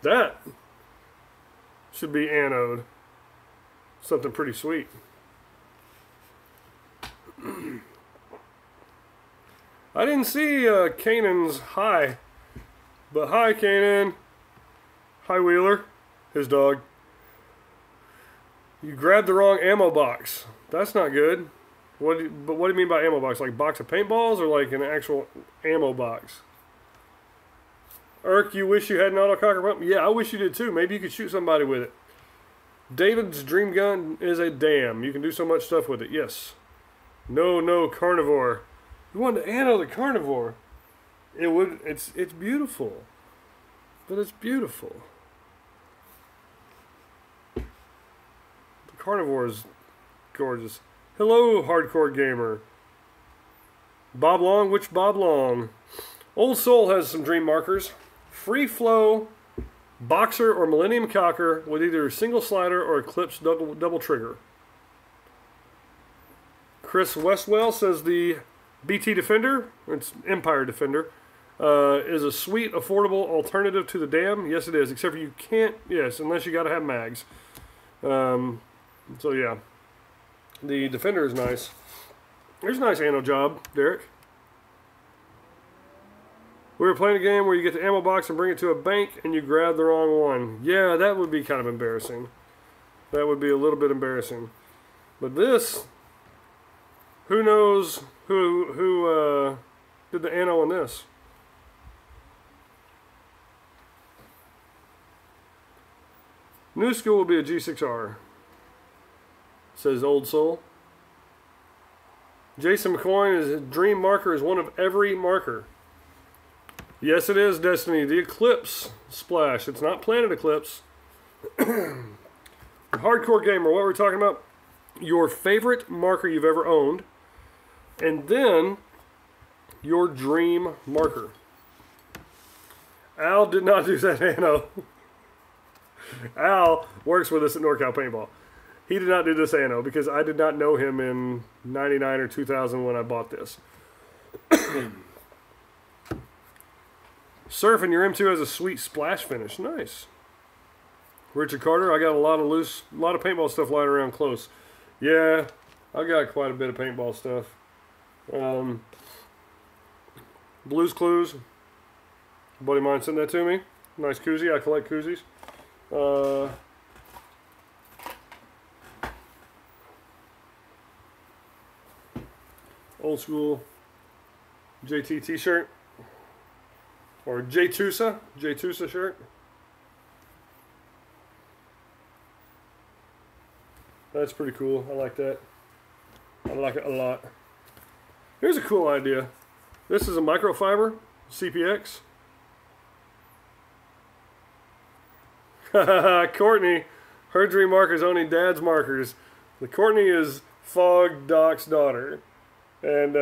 B: That should be anode. Something pretty sweet. I didn't see Kanan's hi, but hi Kanan. Hi Wheeler, his dog. You grabbed the wrong ammo box. That's not good. But what do you mean by ammo box? Like box of paintballs or like an actual ammo box? Irk, you wish you had an autococker pump? Yeah, I wish you did too. Maybe you could shoot somebody with it. David's dream gun is a dam. You can do so much stuff with it. Yes. No, carnivore. You wanted to ammo the carnivore. It's beautiful. But it's beautiful. Carnivore is gorgeous. Hello, hardcore gamer. Bob Long, which Bob Long? Old Soul has some dream markers. Free flow, boxer, or Millennium Cocker with either single slider or Eclipse double trigger. Chris Westwell says the BT Defender, it's Empire Defender, is a sweet, affordable alternative to the Dam. Yes, it is, except for you can't, yes, unless you got to have mags. So yeah, the Defender is nice. There's a nice ammo job, Derek. We were playing a game where you get the ammo box and bring it to a bank and you grab the wrong one. Yeah, that would be kind of embarrassing. That would be a little bit embarrassing. But this, who knows who did the ammo on this? New school will be a G6R. Says Old Soul. Jason McCoy, dream marker is one of every marker. Yes, it is, Destiny. The Eclipse Splash. It's not Planet Eclipse. Hardcore gamer, what we're talking about? Your favorite marker you've ever owned. And then your dream marker. Al did not do that, Anno. Al works with us at NorCal Paintball. He did not do this anno because I did not know him in 99 or 2000 when I bought this. Surf, and your M2 has a sweet splash finish. Nice. Richard Carter, I got a lot of paintball stuff lying around close. Yeah, I got quite a bit of paintball stuff. Blues Clues. A buddy of mine sent that to me. Nice koozie. I collect koozies. Old school JT t-shirt. Or J-Tusa shirt. That's pretty cool. I like that. I like it a lot. Here's a cool idea. This is a microfiber CPX. Courtney, her dream marker is owning dad's markers. The Courtney is Fog Doc's daughter. And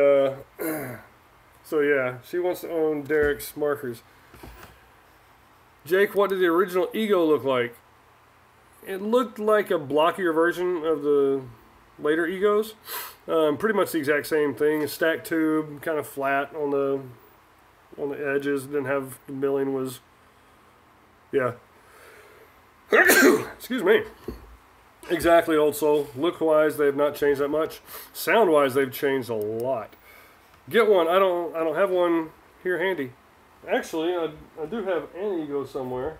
B: so yeah, she wants to own Derek's markers. Jake, what did the original Ego look like? It looked like a blockier version of the later Egos. Pretty much the exact same thing. A stacked tube, kind of flat on the edges. Didn't have the milling was, yeah. Excuse me. Exactly, Old Soul. Look-wise, they have not changed that much. Sound-wise, they've changed a lot. Get one. I don't have one here handy. Actually, I do have an Ego somewhere.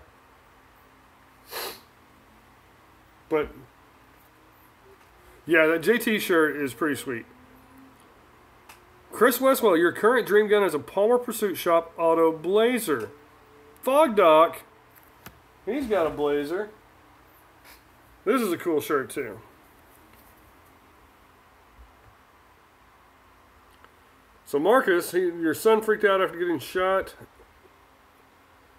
B: But yeah, that JT shirt is pretty sweet. Chris Westwell, your current dream gun is a Palmer Pursuit Shop Auto Blazer. Fog Doc, he's got a Blazer. This is a cool shirt too. So Marcus, your son freaked out after getting shot.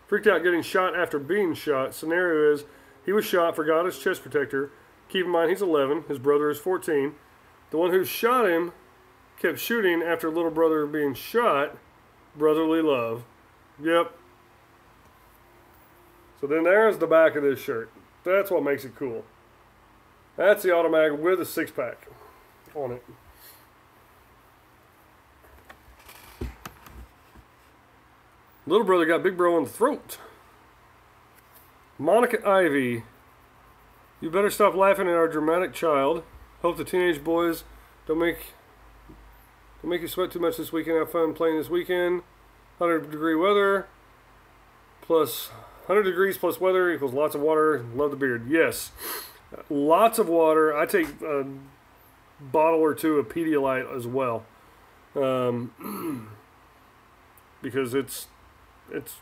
B: Freaked out getting shot after being shot. Scenario is, he was shot, forgot his chest protector. Keep in mind he's 11, his brother is 14. The one who shot him kept shooting after little brother being shot. Brotherly love. Yep. So then there's the back of this shirt. That's what makes it cool. That's the automatic with a 6-pack on it. Little brother got big bro on the throat. Monica Ivy. You better stop laughing at our dramatic child. Hope the teenage boys don't make you sweat too much this weekend. Have fun playing this weekend. 100-degree weather plus 100 degrees plus weather equals lots of water. Love the beard. Yes. Lots of water. I take a bottle or two of Pedialyte as well, because it's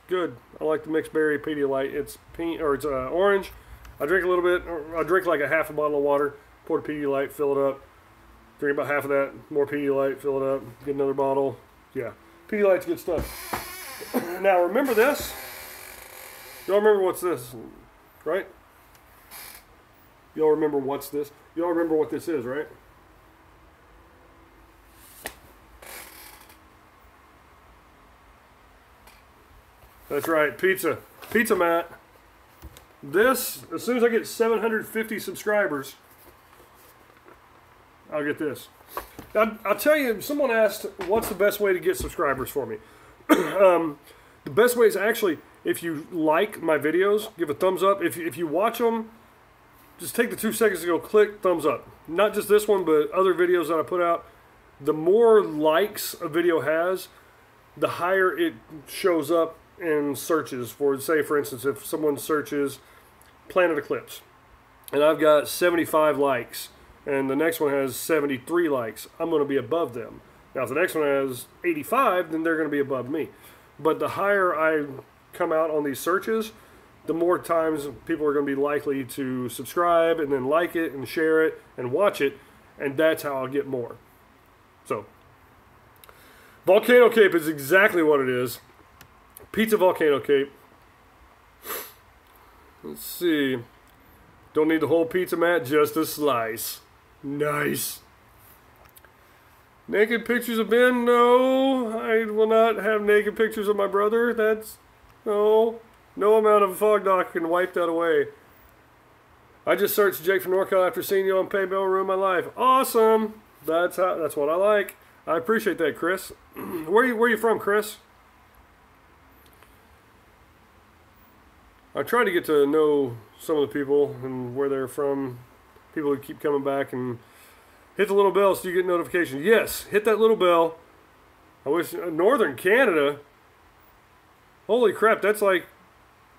B: good. I like the mixed berry Pedialyte. It's pink or it's orange. I drink a little bit. I drink like a half a bottle of water. Pour the Pedialyte, fill it up. Drink about half of that. More Pedialyte, fill it up. Get another bottle. Yeah, Pedialyte's good stuff. Now remember this. Y'all remember what's this, right? Y'all remember what's this? Y'all remember what this is, right? That's right, pizza. Pizza Matt. This, as soon as I get 750 subscribers, I'll get this. I'll tell you, someone asked, what's the best way to get subscribers for me? The best way is actually, if you like my videos, give a thumbs up. If you watch them, just take the 2 seconds to go click thumbs up. Not just this one, but other videos that I put out. The more likes a video has, the higher it shows up in searches for, say, for instance, if someone searches Planet Eclipse, and I've got 75 likes, and the next one has 73 likes, I'm going to be above them. Now, if the next one has 85, then they're going to be above me. But the higher I come out on these searches, the more times people are going to be likely to subscribe and then like it and share it and watch it, and that's how I'll get more. So, Volcano Cape is exactly what it is. Pizza Volcano Cape. Let's see. Don't need the whole pizza, Matt, just a slice. Nice. Naked pictures of Ben? No, I will not have naked pictures of my brother. That's, no amount of Fog Doc can wipe that away. I just searched Jake from NorCal after seeing you on Paybell ruin my life. Awesome. That's what I like. I appreciate that, Chris. Where are you from, Chris? I try to get to know some of the people and where they're from. People who keep coming back, and hit the little bell so you get notifications. Yes, hit that little bell. I wish Northern Canada. Holy crap, that's like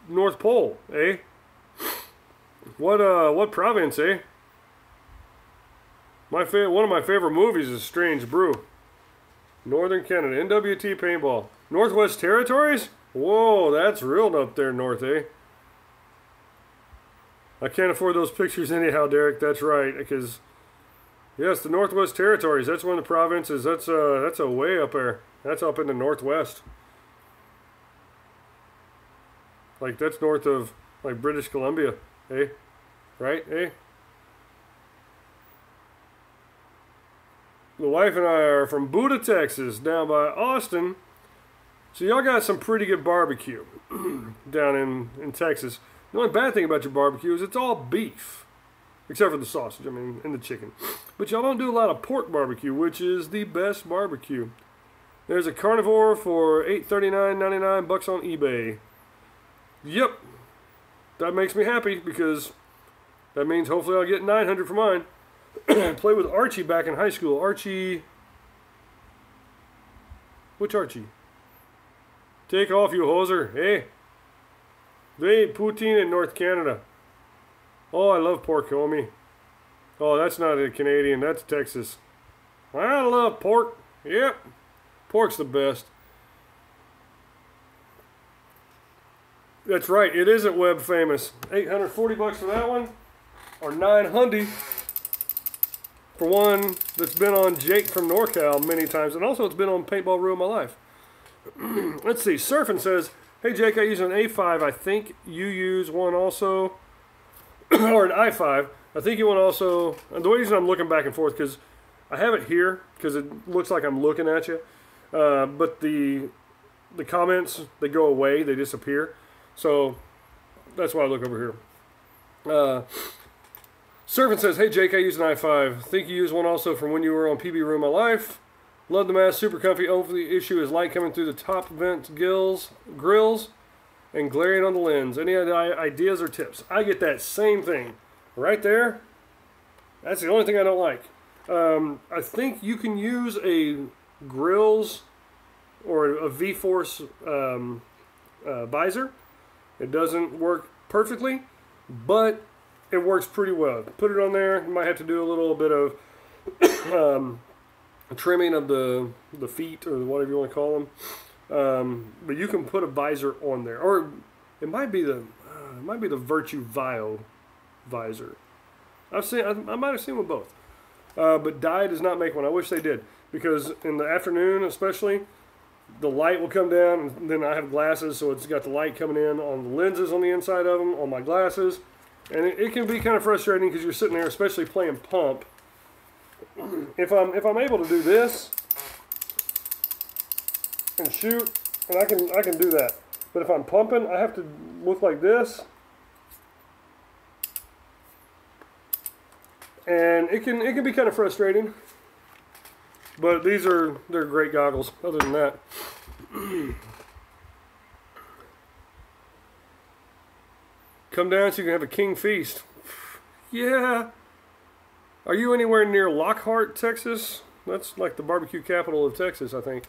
B: North Pole, eh? What province, eh? One of my favorite movies is Strange Brew. Northern Canada, NWT Paintball. Northwest Territories? Whoa, that's real up there north, eh? I can't afford those pictures anyhow, Derek. That's right, because yes, the Northwest Territories. That's one of the provinces. That's a way up there. That's up in the Northwest. Like that's north of like British Columbia, eh? Right, eh? The wife and I are from Buda, Texas, down by Austin. So y'all got some pretty good barbecue down in Texas. The only bad thing about your barbecue is it's all beef. Except for the sausage, I mean, and the chicken. But y'all don't do a lot of pork barbecue, which is the best barbecue. There's a carnivore for $839.99 on eBay. Yep. That makes me happy because that means hopefully I'll get $900 for mine. I played with Archie back in high school. Archie... Which Archie? Take off, you hoser. Hey. They ate poutine in North Canada. Oh, I love pork, homie. Oh, that's not a Canadian. That's Texas. I love pork. Yep. Pork's the best. That's right. It isn't web famous. $840 for that one. Or $900 for one that's been on Jake from NorCal many times. And also it's been on Paintball Ruin My Life. Let's see. Surfing says, hey Jake, I use an A5. I think you use one also. Or an i5. I think you want also... And the reason I'm looking back and forth because I have it here because it looks like I'm looking at you. But the comments, they go away. They disappear. So that's why I look over here. Servant says, hey Jake, I use an i5. Think you use one also from when you were on PB Room My Life. Love the mask, super comfy. Only the issue is light coming through the top vent grills and glaring on the lens. Any ideas or tips? I get that same thing right there. That's the only thing I don't like. I think you can use a grills or a V-Force visor. It doesn't work perfectly, but it works pretty well. Put it on there. You might have to do a little bit of trimming of the feet or whatever you want to call them. But you can put a visor on there, or it might be the Virtue Vio visor. I might have seen them both, but Dye does not make one. I wish they did, because in the afternoon especially, the light will come down, and then I have glasses, so it's got the light coming in on the lenses on the inside of them, on my glasses, and it can be kind of frustrating because you're sitting there, especially playing pump. If I'm able to do this and shoot, and I can do that, but if I'm pumping, I have to look like this, and it can be kind of frustrating. But they're great goggles. Other than that, come down so you can have a king feast. Yeah. Are you anywhere near Lockhart, Texas? That's like the barbecue capital of Texas, I think.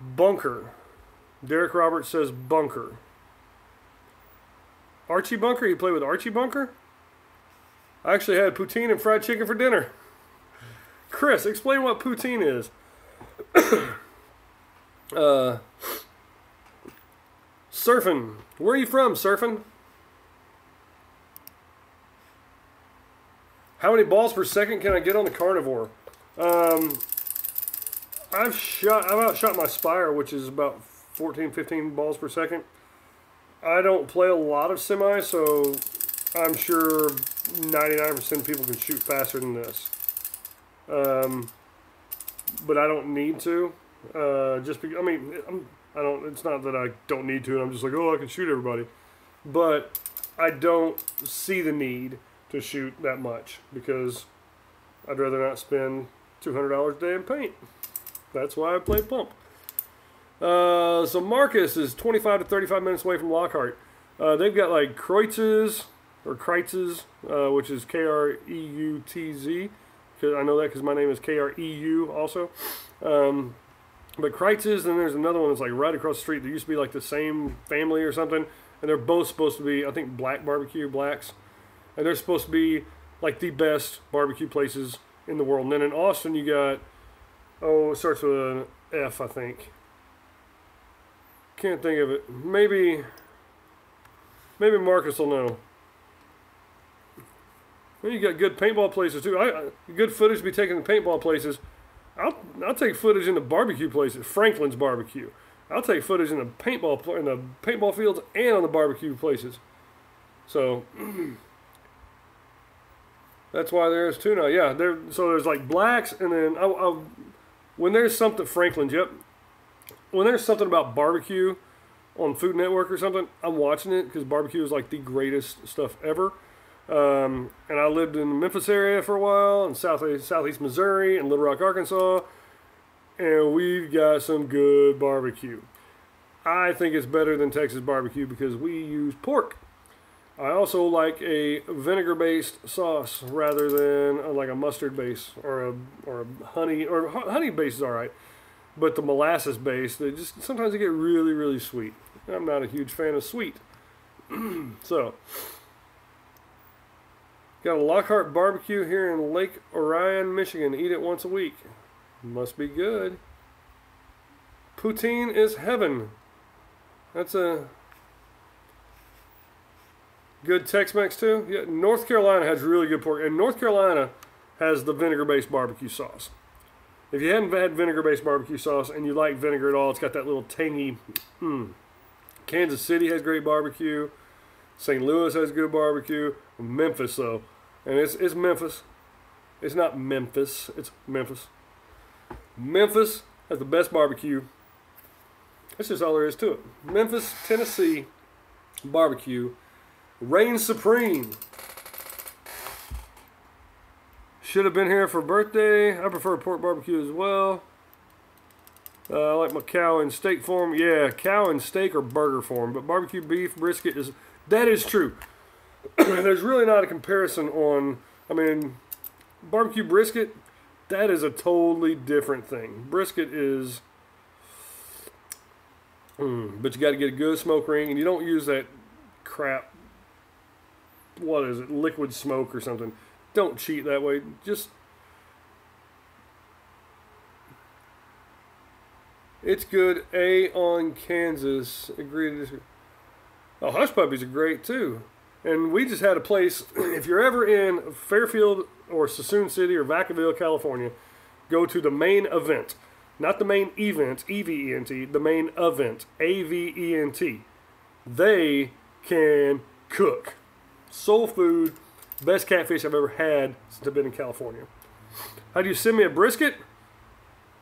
B: Bunker. Derek Roberts says Bunker. Archie Bunker? You play with Archie Bunker? I actually had poutine and fried chicken for dinner. Chris, explain what poutine is. Surfing. Where are you from, Surfing? How many balls per second can I get on the carnivore? I've outshot my Spire, which is about 14, 15 balls per second. I don't play a lot of semi, so I'm sure 99% of people can shoot faster than this. But I don't need to. Just because, I mean, I don't. It's not that I don't need to. And I'm just like, oh, I can shoot everybody. But I don't see the need to shoot that much because I'd rather not spend $200 a day in paint. That's why I play pump. So Marcus is 25 to 35 minutes away from Lockhart. They've got like Kreutz's, which is Kreutz. Because I know that because my name is Kreu also. But Kreutz's, and there's another one that's like right across the street. They used to be like the same family or something. And they're both supposed to be, I think, Black Barbecue, Blacks. And they're supposed to be like the best barbecue places in the world. And then in Austin you got, it starts with an F, I think. Can't think of it. Maybe Marcus will know. Well, you got good paintball places too. Good footage to be taken in paintball places. I'll take footage in the barbecue places. Franklin's Barbecue. I'll take footage in the paintball fields and on the barbecue places. So That's why there is two now. Yeah, so there's like blacks, and then when there's something, Franklin's, yep. When there's something about barbecue on Food Network or something, I'm watching it because barbecue is like the greatest stuff ever. And I lived in the Memphis area for a while, in southeast Missouri, and Little Rock, Arkansas, and we've got some good barbecue. I think it's better than Texas barbecue because we use pork. I also like a vinegar-based sauce rather than like a mustard base or a honey base is all right, but the molasses base, sometimes they get really, really sweet. I'm not a huge fan of sweet. So, got a Lockhart barbecue here in Lake Orion, Michigan. Eat it once a week. Must be good. Poutine is heaven. That's a good Tex-Mex too. Yeah, North Carolina has really good pork, and North Carolina has the vinegar-based barbecue sauce. If you hadn't had vinegar-based barbecue sauce and you like vinegar at all, it's got that little tangy. Kansas City has great barbecue. St. Louis has good barbecue. Memphis though, and it's Memphis. It's not Memphis. It's Memphis. Memphis has the best barbecue. That's just all there is to it. Memphis, Tennessee barbecue reigns supreme. Should have been here for birthday. I prefer pork barbecue as well. I like my cow and steak form. Yeah, cow and steak or burger form. But barbecue beef brisket that is true. There's really not a comparison on, I mean, barbecue brisket, that is a totally different thing. Brisket is, but you got to get a good smoke ring, and you don't use that crap, what is it, liquid smoke or something. Don't cheat that way. Just, it's good. A on Kansas. Agree to disagree. Oh, hush puppies are great too. And we just had a place, if you're ever in Fairfield or Suisun City or Vacaville, California, go to the main event. Not the main event, E-V-E-N-T, the main event, A-V-E-N-T. They can cook. Soul food, best catfish I've ever had since I've been in California. How do you send me a brisket?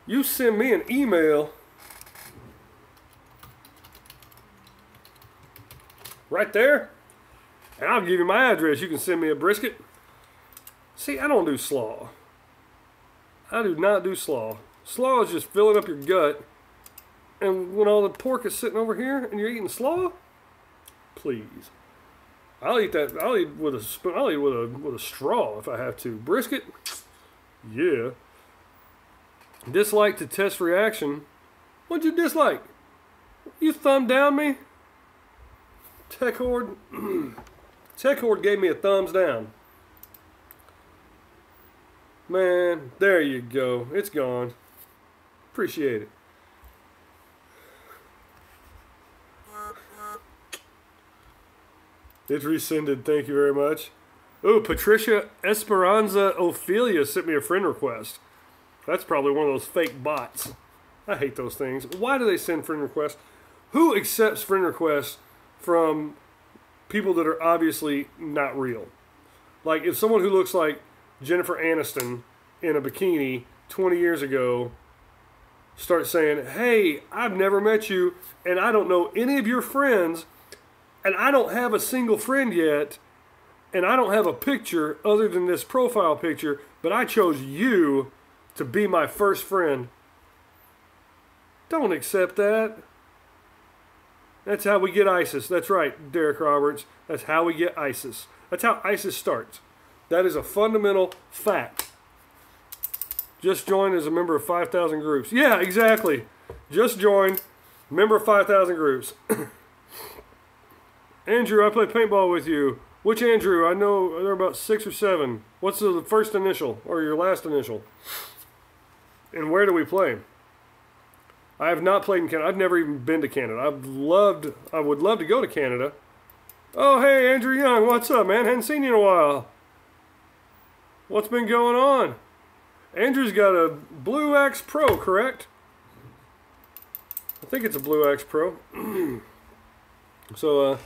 B: You send me an email right there, and I'll give you my address. You can send me a brisket. See, I don't do slaw. I do not do slaw. Slaw is just filling up your gut, and when all the pork is sitting over here and you're eating slaw, please. I'll eat that. I'll eat with a spoon. I'll eat with a straw if I have to. Brisket, yeah. Dislike to test reaction. What'd you dislike? You thumb down me? Tech Horde gave me a thumbs down. Man, there you go. It's gone. Appreciate it. It's rescinded. Thank you very much. Oh, Patricia Esperanza Ophelia sent me a friend request. That's probably one of those fake bots. I hate those things. Why do they send friend requests? Who accepts friend requests from people that are obviously not real? Like, if someone who looks like Jennifer Aniston in a bikini 20 years ago starts saying, hey, I've never met you, and I don't know any of your friends, and I don't have a single friend yet, and I don't have a picture other than this profile picture, but I chose you to be my first friend. Don't accept that. That's how we get ISIS. That's right, Derek Roberts. That's how we get ISIS. That's how ISIS starts. That is a fundamental fact. Just joined as a member of 5,000 groups. Yeah, exactly. Just joined, member of 5,000 groups. Andrew, I play paintball with you. Which Andrew? I know there are about 6 or 7. What's the first initial or your last initial? And where do we play? I have not played in Canada. I've never even been to Canada. I would love to go to Canada. Oh, hey, Andrew Young. What's up, man? Hadn't seen you in a while. What's been going on? Andrew's got a Blue Axe Pro, correct? I think it's a Blue Axe Pro. So,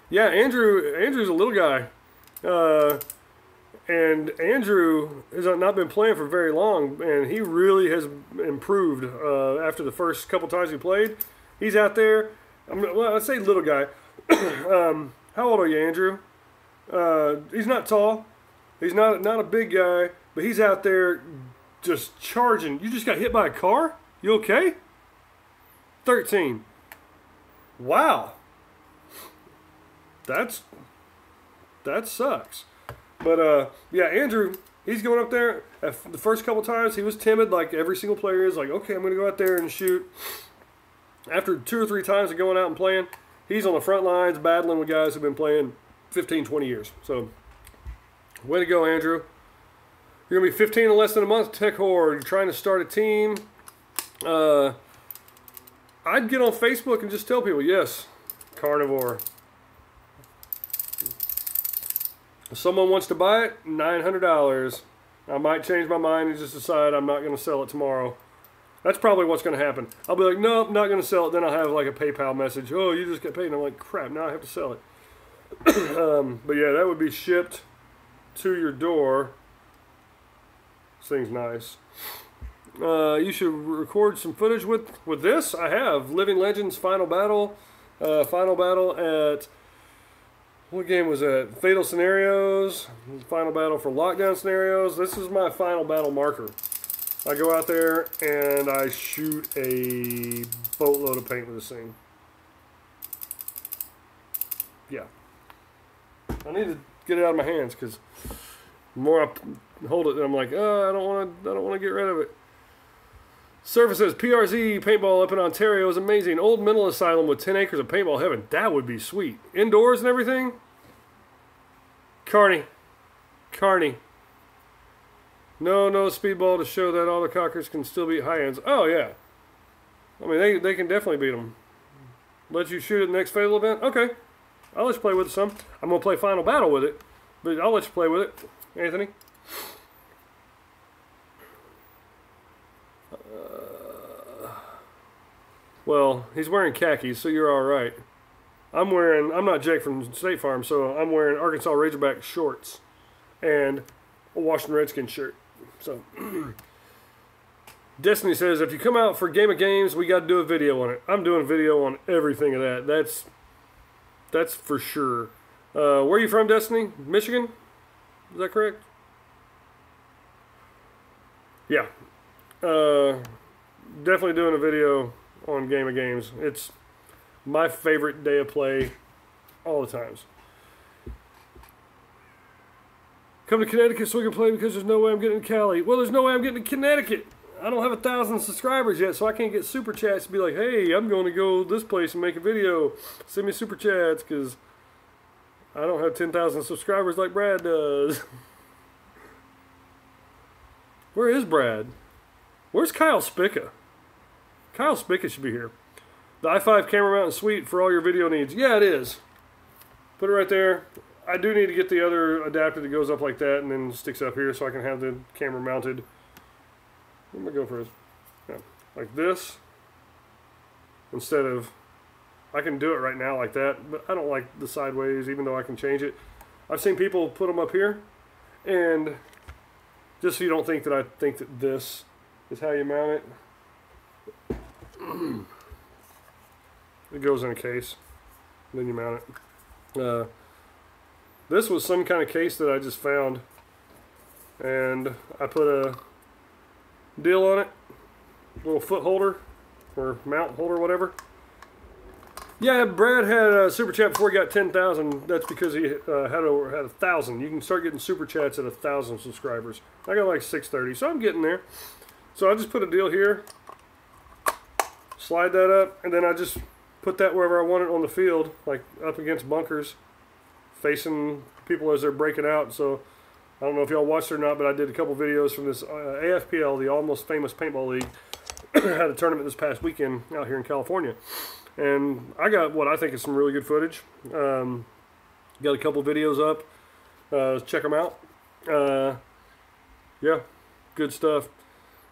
B: yeah, Andrew's a little guy. And Andrew has not been playing for very long, and he really has improved after the first couple times he played. He's out there. Well, I'd say little guy. How old are you, Andrew? He's not tall. He's not a big guy, but he's out there just charging. You just got hit by a car? You okay? 13. Wow. That sucks. But, yeah, Andrew, he's going up there. The first couple times, he was timid like every single player is. Like, okay, I'm going to go out there and shoot. After 2 or 3 times of going out and playing, he's on the front lines battling with guys who've been playing 15, 20 years. So, way to go, Andrew. You're going to be 15 in less than a month, Tech Horde. You're trying to start a team. I'd get on Facebook and just tell people, yes, carnivore. If someone wants to buy it, $900. I might change my mind and just decide I'm not going to sell it tomorrow. That's probably what's going to happen. I'll be like, nope, not going to sell it. Then I'll have like a PayPal message. Oh, you just get paid. And I'm like, crap, now I have to sell it. But yeah, that would be shipped to your door. This thing's nice. You should record some footage with this. I have Living Legends Final Battle. Final Battle at, what game was that? Fatal Scenarios. Final Battle for Lockdown Scenarios. This is my Final Battle marker. I go out there and I shoot a boatload of paint with this thing. Yeah. I need to get it out of my hands because the more I hold it, I'm like, oh, I don't want to get rid of it. Surface says PRZ paintball up in Ontario is amazing. Old mental asylum with 10 acres of paintball heaven. That would be sweet. Indoors and everything. Carney. No speedball to show that all the cockers can still beat high ends. Oh yeah. I mean they can definitely beat them. Let you shoot at the next fatal event. Okay. I'll let you play with it some. I'm gonna play Final Battle with it, but I'll let you play with it, Anthony. Well, he's wearing khakis, so you're all right. I'm not Jake from State Farm, so I'm wearing Arkansas Razorback shorts and a Washington Redskins shirt. So, Destiny says, if you come out for Game of Games, we got to do a video on it. I'm doing a video on everything of that. That's for sure. Where are you from, Destiny? Michigan? Is that correct? Yeah. Definitely doing a video on Game of Games. It's my favorite day of play all the times. Come to Connecticut so we can play because there's no way I'm getting to Cali. Well, there's no way I'm getting to Connecticut. I don't have 1,000 subscribers yet, so I can't get super chats to be like, hey, I'm going to go this place and make a video. Send me super chats because I don't have 10,000 subscribers like Brad does. Where is Brad? Where's Kyle Spica? Kyle Spica should be here. The i5 camera mount is sweet for all your video needs. Yeah, it is. Put it right there. I do need to get the other adapter that goes up like that and then sticks up here so I can have the camera mounted. Where am I going for this? Yeah, like this. Instead of, I can do it right now like that, but I don't like the sideways even though I can change it. I've seen people put them up here, and just so you don't think that I think that this is how you mount it. It goes in a case, then you mount it. This was some kind of case that I just found, and I put a deal on it, little foot holder or mount holder, whatever. Yeah, Brad had a super chat before he got 10,000. That's because he had 1,000. You can start getting super chats at 1,000 subscribers. I got like 630, so I'm getting there. So I just put a deal here, slide that up, and then I just put that wherever I want it on the field, like up against bunkers, facing people as they're breaking out. So I don't know if y'all watched it or not, but I did a couple videos from this AFPL, the Almost Famous Paintball League. Had a tournament this past weekend out here in California. And I got what I think is some really good footage. Got a couple videos up. Check them out. Yeah, good stuff.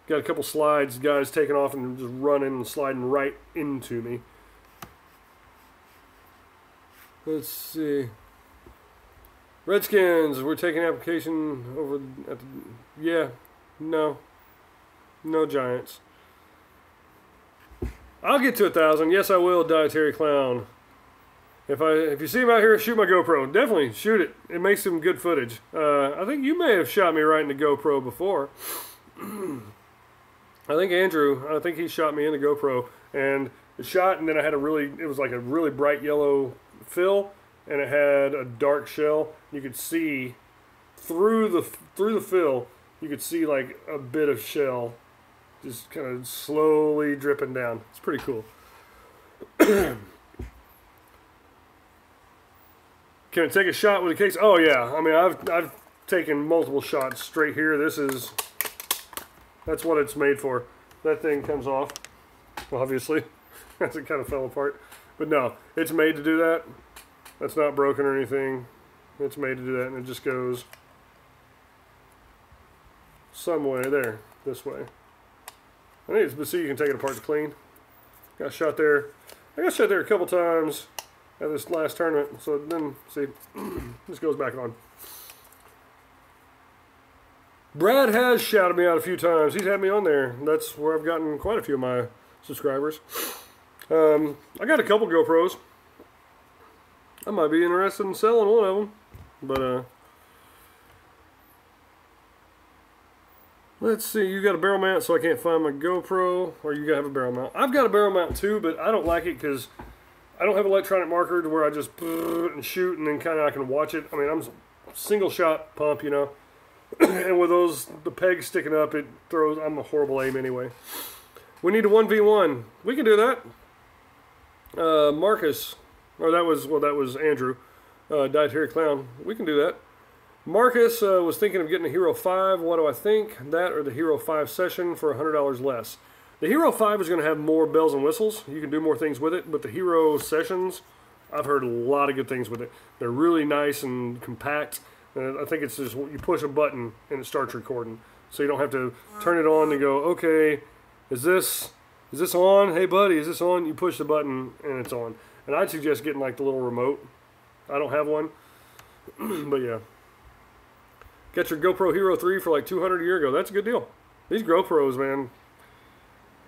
B: Got a couple slides, guys taking off and just running and sliding right into me. Let's see. Redskins, we're taking application over at the, yeah, no Giants. I'll get to 1,000. Yes, I will, Dietary Clown. If you see him out here, shoot my GoPro. Definitely shoot it. It makes some good footage. I think you may have shot me right in the GoPro before. I think Andrew, he shot me in the GoPro, and it shot, and then I had it was like a really bright yellow fill, and it had a dark shell. You could see through the fill, you could see like a bit of shell just kind of slowly dripping down. It's pretty cool. Can it take a shot with a case? Oh yeah. I mean, I've taken multiple shots straight here. That's what it's made for. That thing comes off, obviously, as it kind of fell apart. But no, it's made to do that. That's not broken or anything. It's made to do that, and it just goes some way there, this way. I think but see, you can take it apart to clean. Got shot there. I got shot there a couple times at this last tournament. So then, see, this goes back on. Brad has shouted me out a few times. He's had me on there. That's where I've gotten quite a few of my subscribers. I got a couple GoPros. I might be interested in selling one of them. But, let's see. You got a barrel mount, so I can't find my GoPro. Or you got to have a barrel mount. I've got a barrel mount too, but I don't like it because I don't have an electronic marker to where I just and shoot and then kind of I can watch it. I mean, I'm single shot pump, you know. And with the pegs sticking up, I'm a horrible aim anyway. We need a 1v1. We can do that. Marcus, or that was Andrew, Dietary Clown. We can do that. Marcus was thinking of getting a Hero 5. What do I think? That or the Hero 5 session for $100 less. The Hero 5 is going to have more bells and whistles. You can do more things with it, but the Hero sessions, I've heard a lot of good things with it. They're really nice and compact. I think it's just you push a button and it starts recording. So you don't have to turn it on and go, okay, is this on? Hey buddy, is this on? You push the button and it's on. And I'd suggest getting like the little remote. I don't have one. But yeah. Get your GoPro Hero 3 for like $200 a year ago. That's a good deal. These GoPros, man.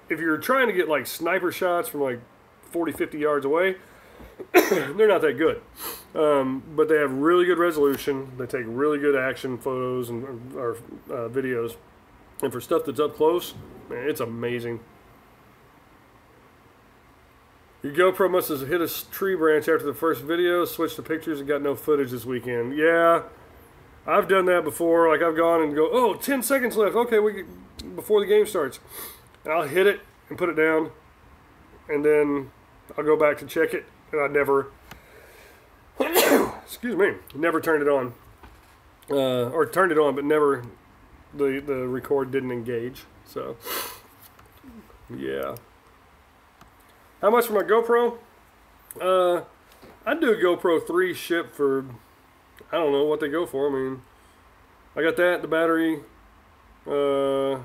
B: If you're trying to get like sniper shots from like 40, 50 yards away, they're not that good. But they have really good resolution. They take really good action photos or videos. And for stuff that's up close, man, it's amazing. Your GoPro must have hit a tree branch after the first video, switched to pictures, and got no footage this weekend. Yeah, I've done that before. Like I've gone and go, oh, 10 seconds left. Okay, before the game starts. And I'll hit it and put it down. And then I'll go back to check it. And I never, excuse me, never turned it on. Or turned it on, but never, the record didn't engage. So, yeah. How much for my GoPro? I'd do a GoPro 3 ship for, I don't know what they go for. I mean, I got that, the battery, $185.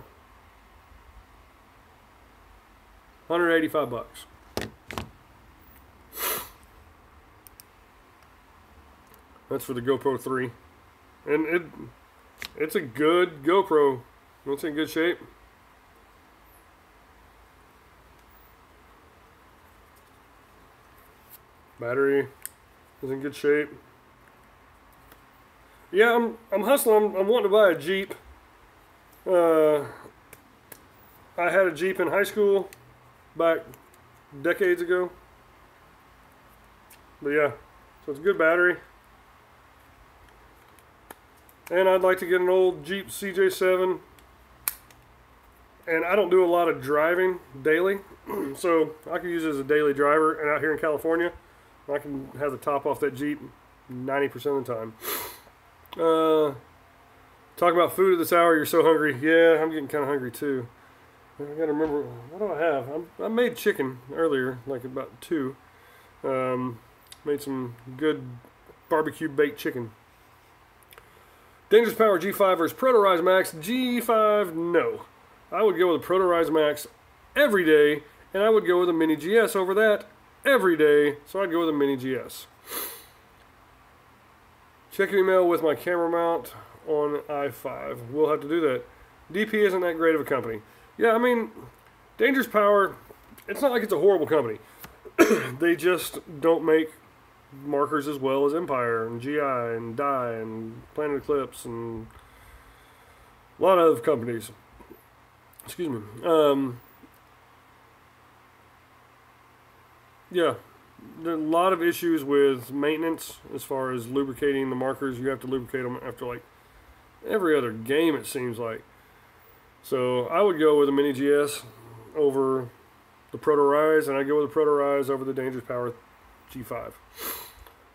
B: That's for the GoPro 3. And it's a good GoPro. It's in good shape. Battery is in good shape. Yeah, I'm hustling. I'm wanting to buy a Jeep. I had a Jeep in high school back decades ago. But yeah, so it's a good battery. And I'd like to get an old Jeep CJ7. And I don't do a lot of driving daily. So I can use it as a daily driver. And out here in California, I can have the top off that Jeep 90% of the time. Talk about food at this hour. You're so hungry. Yeah, I'm getting kind of hungry too. I gotta remember, what do I have? I made chicken earlier, like about 2. Made some good barbecue baked chicken. Dangerous Power G5 versus Proto Rise Max. G5, no. I would go with a Proto Rise Max every day, and I would go with a Mini GS over that every day, so I'd go with a Mini GS. Check your email with my camera mount on i5. We'll have to do that. DP isn't that great of a company. Yeah, I mean, Dangerous Power, it's not like it's a horrible company. They just don't make markers as well as Empire and GI and Dye and Planet Eclipse and a lot of companies. Excuse me. Yeah, there are a lot of issues with maintenance as far as lubricating the markers. You have to lubricate them after like every other game, it seems like. So I would go with a Mini GS over the Proto Rise, and I'd go with the Proto Rise over the Dangerous Power G5.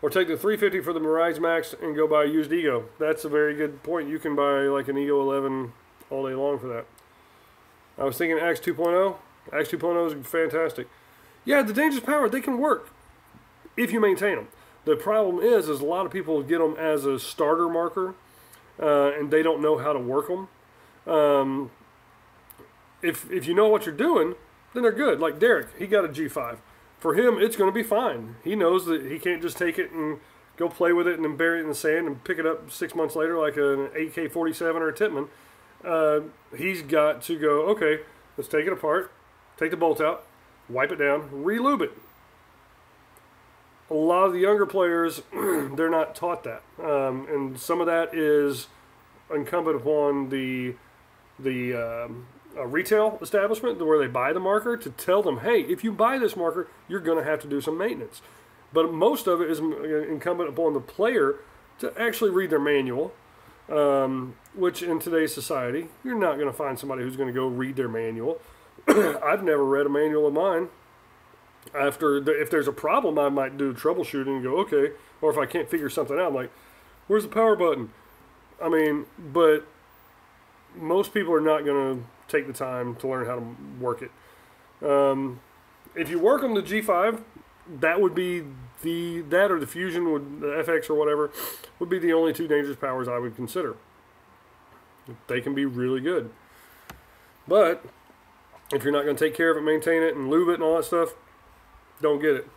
B: Or take the 350 for the Mirage Max and go buy a used Ego. That's a very good point. You can buy like an Ego 11 all day long for that. I was thinking Axe 2.0. Axe 2.0 is fantastic. Yeah, the Dangerous Power, they can work if you maintain them. The problem is a lot of people get them as a starter marker, and they don't know how to work them. If you know what you're doing, then they're good. Like Derek, he got a G5. For him, it's going to be fine. He knows that he can't just take it and go play with it and then bury it in the sand and pick it up 6 months later like an AK-47 or a Tippmann. He's got to go, okay, let's take it apart, take the bolt out, wipe it down, re-lube it. A lot of the younger players, they're not taught that. And some of that is incumbent upon the retail establishment where they buy the marker to tell them, hey, if you buy this marker, you're going to have to do some maintenance. But most of it is incumbent upon the player to actually read their manual, which in today's society, you're not going to find somebody who's going to go read their manual. I've never read a manual of mine. If there's a problem, I might do troubleshooting and go, okay. Or if I can't figure something out, I'm like, where's the power button? I mean, but most people are not going to take the time to learn how to work it. If you work on the G5, that would be that or the Fusion, the FX or whatever, would be the only two Dangerous Powers I would consider. They can be really good. But if you're not going to take care of it, maintain it, and lube it and all that stuff, don't get it.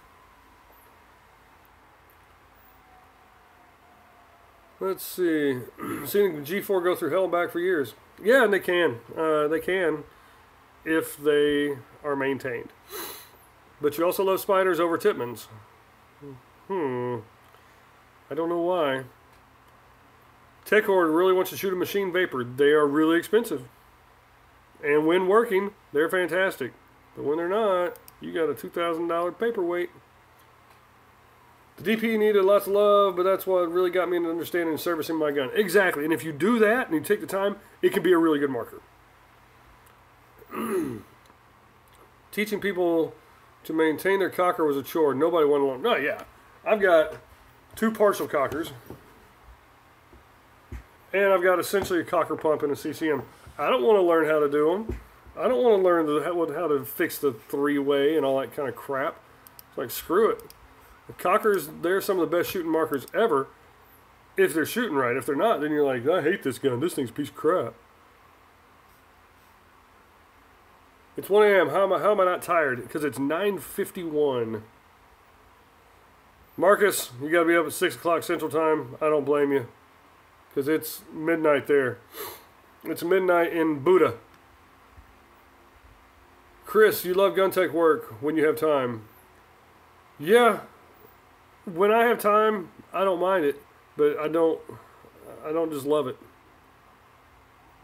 B: Let's see. Seen the G4 go through hell and back for years. Yeah, and they can. They can if they are maintained. But you also love spiders over Tippmanns. I don't know why. Tech Horde really wants to shoot a machine vapor. They are really expensive. And when working, they're fantastic. But when they're not, you got a $2,000 paperweight. The DP needed lots of love, but that's what really got me into understanding and servicing my gun. Exactly. And if you do that and you take the time, it can be a really good marker. Teaching people to maintain their cocker was a chore. Nobody went along. Oh, yeah. I've got 2 partial cockers. And I've got essentially a cocker pump and a CCM. I don't want to learn how to do them. I don't want to learn how to fix the 3-way and all that kind of crap. It's like, screw it. The cockers, they're some of the best shooting markers ever if they're shooting right. If they're not, then you're like, I hate this gun. This thing's a piece of crap. It's 1 a.m. How am I not tired? Because it's 9:51. Marcus, you got to be up at 6 o'clock Central Time. I don't blame you. Because it's midnight there. It's midnight in Buddha. Chris, you love gun tech work when you have time. Yeah. When I have time, I don't mind it. But I don't just love it.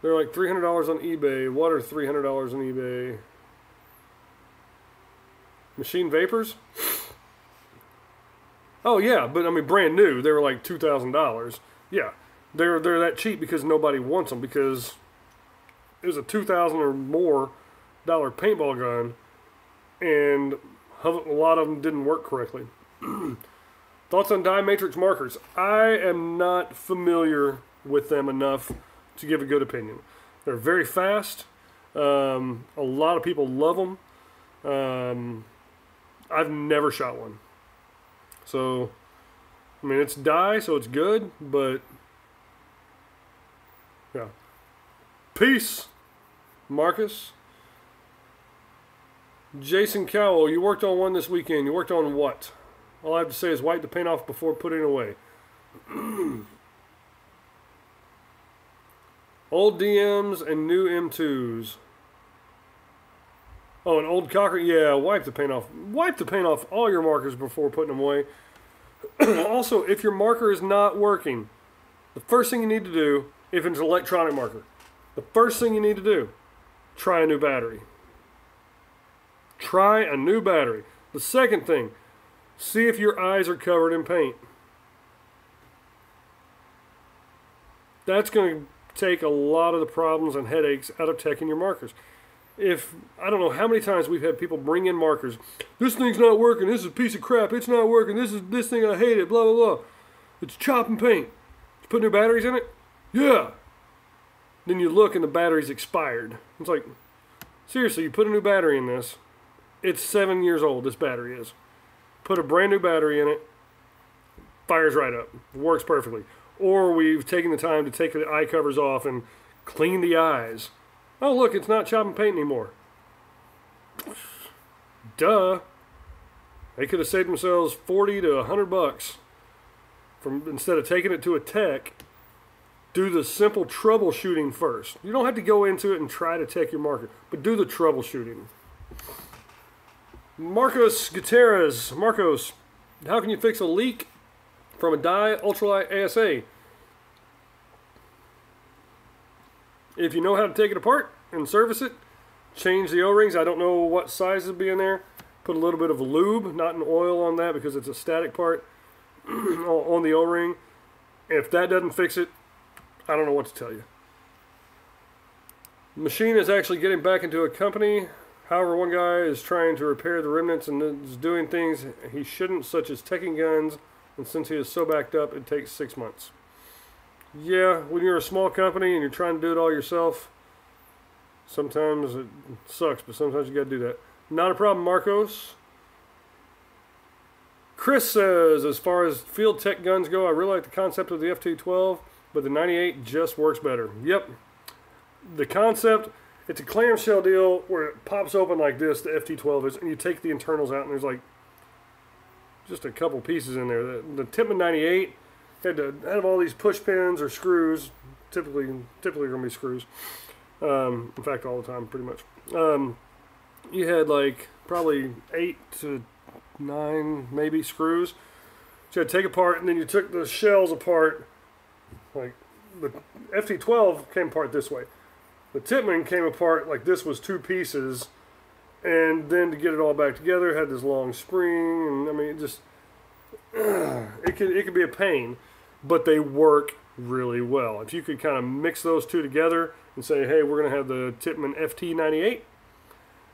B: They're like $300 on eBay. What are $300 on eBay? Machine vapors? Oh yeah, but I mean brand new. They were like $2,000. Yeah, they're that cheap because nobody wants them, because it was a $2,000 or more paintball gun, and a lot of them didn't work correctly. Thoughts on dye matrix markers? I am not familiar with them enough to give a good opinion. They're very fast. A lot of people love them. I've never shot one. So, I mean, it's dye, so it's good, but yeah. Peace, Marcus. Jason Cowell, you worked on one this weekend. You worked on what? All I have to say is wipe the paint off before putting it away. Old DMs and new M2s. Oh, an old cocker? Yeah, wipe the paint off. Wipe the paint off all your markers before putting them away. Also, if your marker is not working, the first thing you need to do, if it's an electronic marker, the first thing you need to do, try a new battery. Try a new battery. The second thing, see if your eyes are covered in paint. That's going to take a lot of the problems and headaches out of teching your markers. I don't know how many times we've had people bring in markers. This thing's not working. This is a piece of crap. It's not working. This thing, I hate it. Blah, blah, blah. It's chopping paint. You put new batteries in it? Yeah. Then you look and the battery's expired. It's like, seriously, you put a new battery in this. It's 7 years old, this battery is. Put a brand new battery in it. Fires right up. Works perfectly. Or we've taken the time to take the eye covers off and clean the eyes. Oh, look, it's not chopping paint anymore. Duh. They could have saved themselves 40 to 100 bucks from instead of taking it to a tech. Do the simple troubleshooting first. You don't have to go into it and try to tech your marker, but do the troubleshooting. Marcos Gutierrez. Marcos, how can you fix a leak from a dye ultralight ASA? If you know how to take it apart and service it, change the O-rings. I don't know what size would be in there. Put a little bit of lube, not an oil on that because it's a static part on the O-ring. If that doesn't fix it, I don't know what to tell you. The machine is actually getting back into a company. However, one guy is trying to repair the remnants and is doing things he shouldn't, such as taking guns, and since he is so backed up, it takes 6 months. Yeah, when you're a small company and you're trying to do it all yourself, sometimes it sucks, but sometimes you got to do that. Not a problem, Marcos. Chris says, as far as field tech guns go, I really like the concept of the FT12, but the 98 just works better. Yep. The concept, it's a clamshell deal where it pops open like this, the FT12 is, and you take the internals out, and there's like just a couple pieces in there. The Tippmann 98 had to have all these push pins or screws, typically going to be screws. In fact, all the time, pretty much. You had like probably 8 to 9 maybe screws. So you had to take apart, and then you took the shells apart. Like the FT12 came apart this way. The Tippmann came apart like this was 2 pieces, and then to get it all back together, it had this long spring, and I mean, it just it could be a pain, but they work really well. If you could kind of mix those two together and say, hey, we're going to have the Tippmann FT98,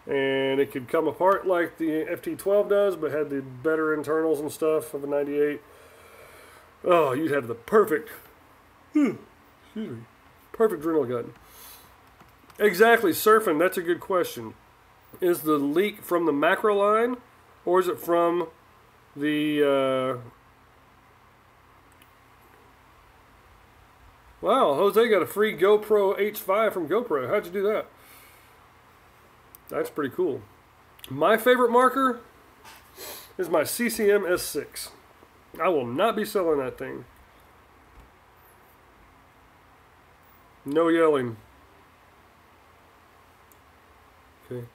B: and it could come apart like the FT12 does, but had the better internals and stuff of a 98. Oh, you'd have the perfect, perfect drill gun. Exactly, surfing, that's a good question. Is the leak from the macro line, or is it from the, wow, Jose got a free GoPro H5 from GoPro. How'd you do that? That's pretty cool. My favorite marker is my CCM S6. I will not be selling that thing. No yelling. Okay.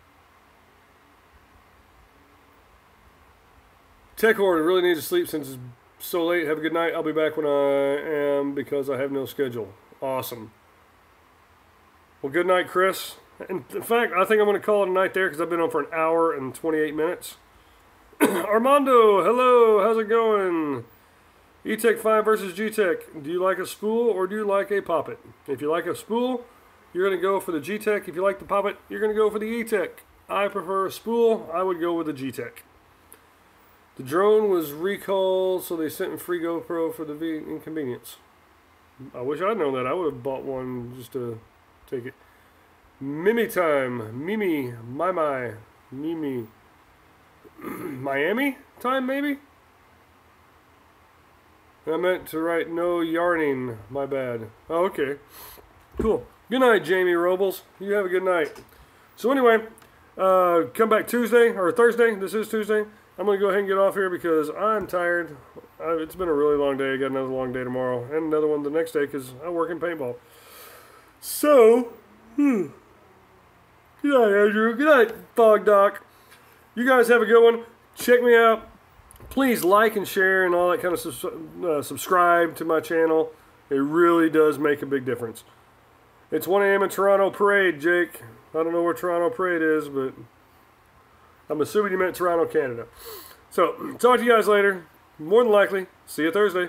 B: Tech Horde, really need to sleep since it's so late. Have a good night. I'll be back when I am because I have no schedule. Awesome. Well, good night, Chris. In fact, I think I'm going to call it a night there because I've been on for an hour and 28 minutes. Armando, hello. How's it going? E-Tech 5 versus G-Tech. Do you like a spool or do you like a poppet? If you like a spool, you're going to go for the G-Tech. If you like the poppet, you're going to go for the E-Tech. I prefer a spool. I would go with the G-Tech. The drone was recalled, so they sent in free GoPro for the inconvenience. I wish I'd known that. I would have bought one just to take it. Mimi time. Mimi. Mimi. Miami time, maybe? I meant to write no yarning. My bad. Oh, okay. Cool. Good night, Jamie Robles. You have a good night. So anyway, come back Tuesday, or Thursday. This is Tuesday. I'm going to go ahead and get off here because I'm tired. It's been a really long day. I got another long day tomorrow and another one the next day because I work in paintball. So, good night, Andrew. Good night, Fog Doc. You guys have a good one. Check me out. Please like and share and all that kind of subscribe to my channel. It really does make a big difference. It's 1 a.m. in Toronto Parade, Jake. I don't know where Toronto Parade is, but I'm assuming you meant Toronto, Canada. So, talk to you guys later. More than likely. See you Thursday.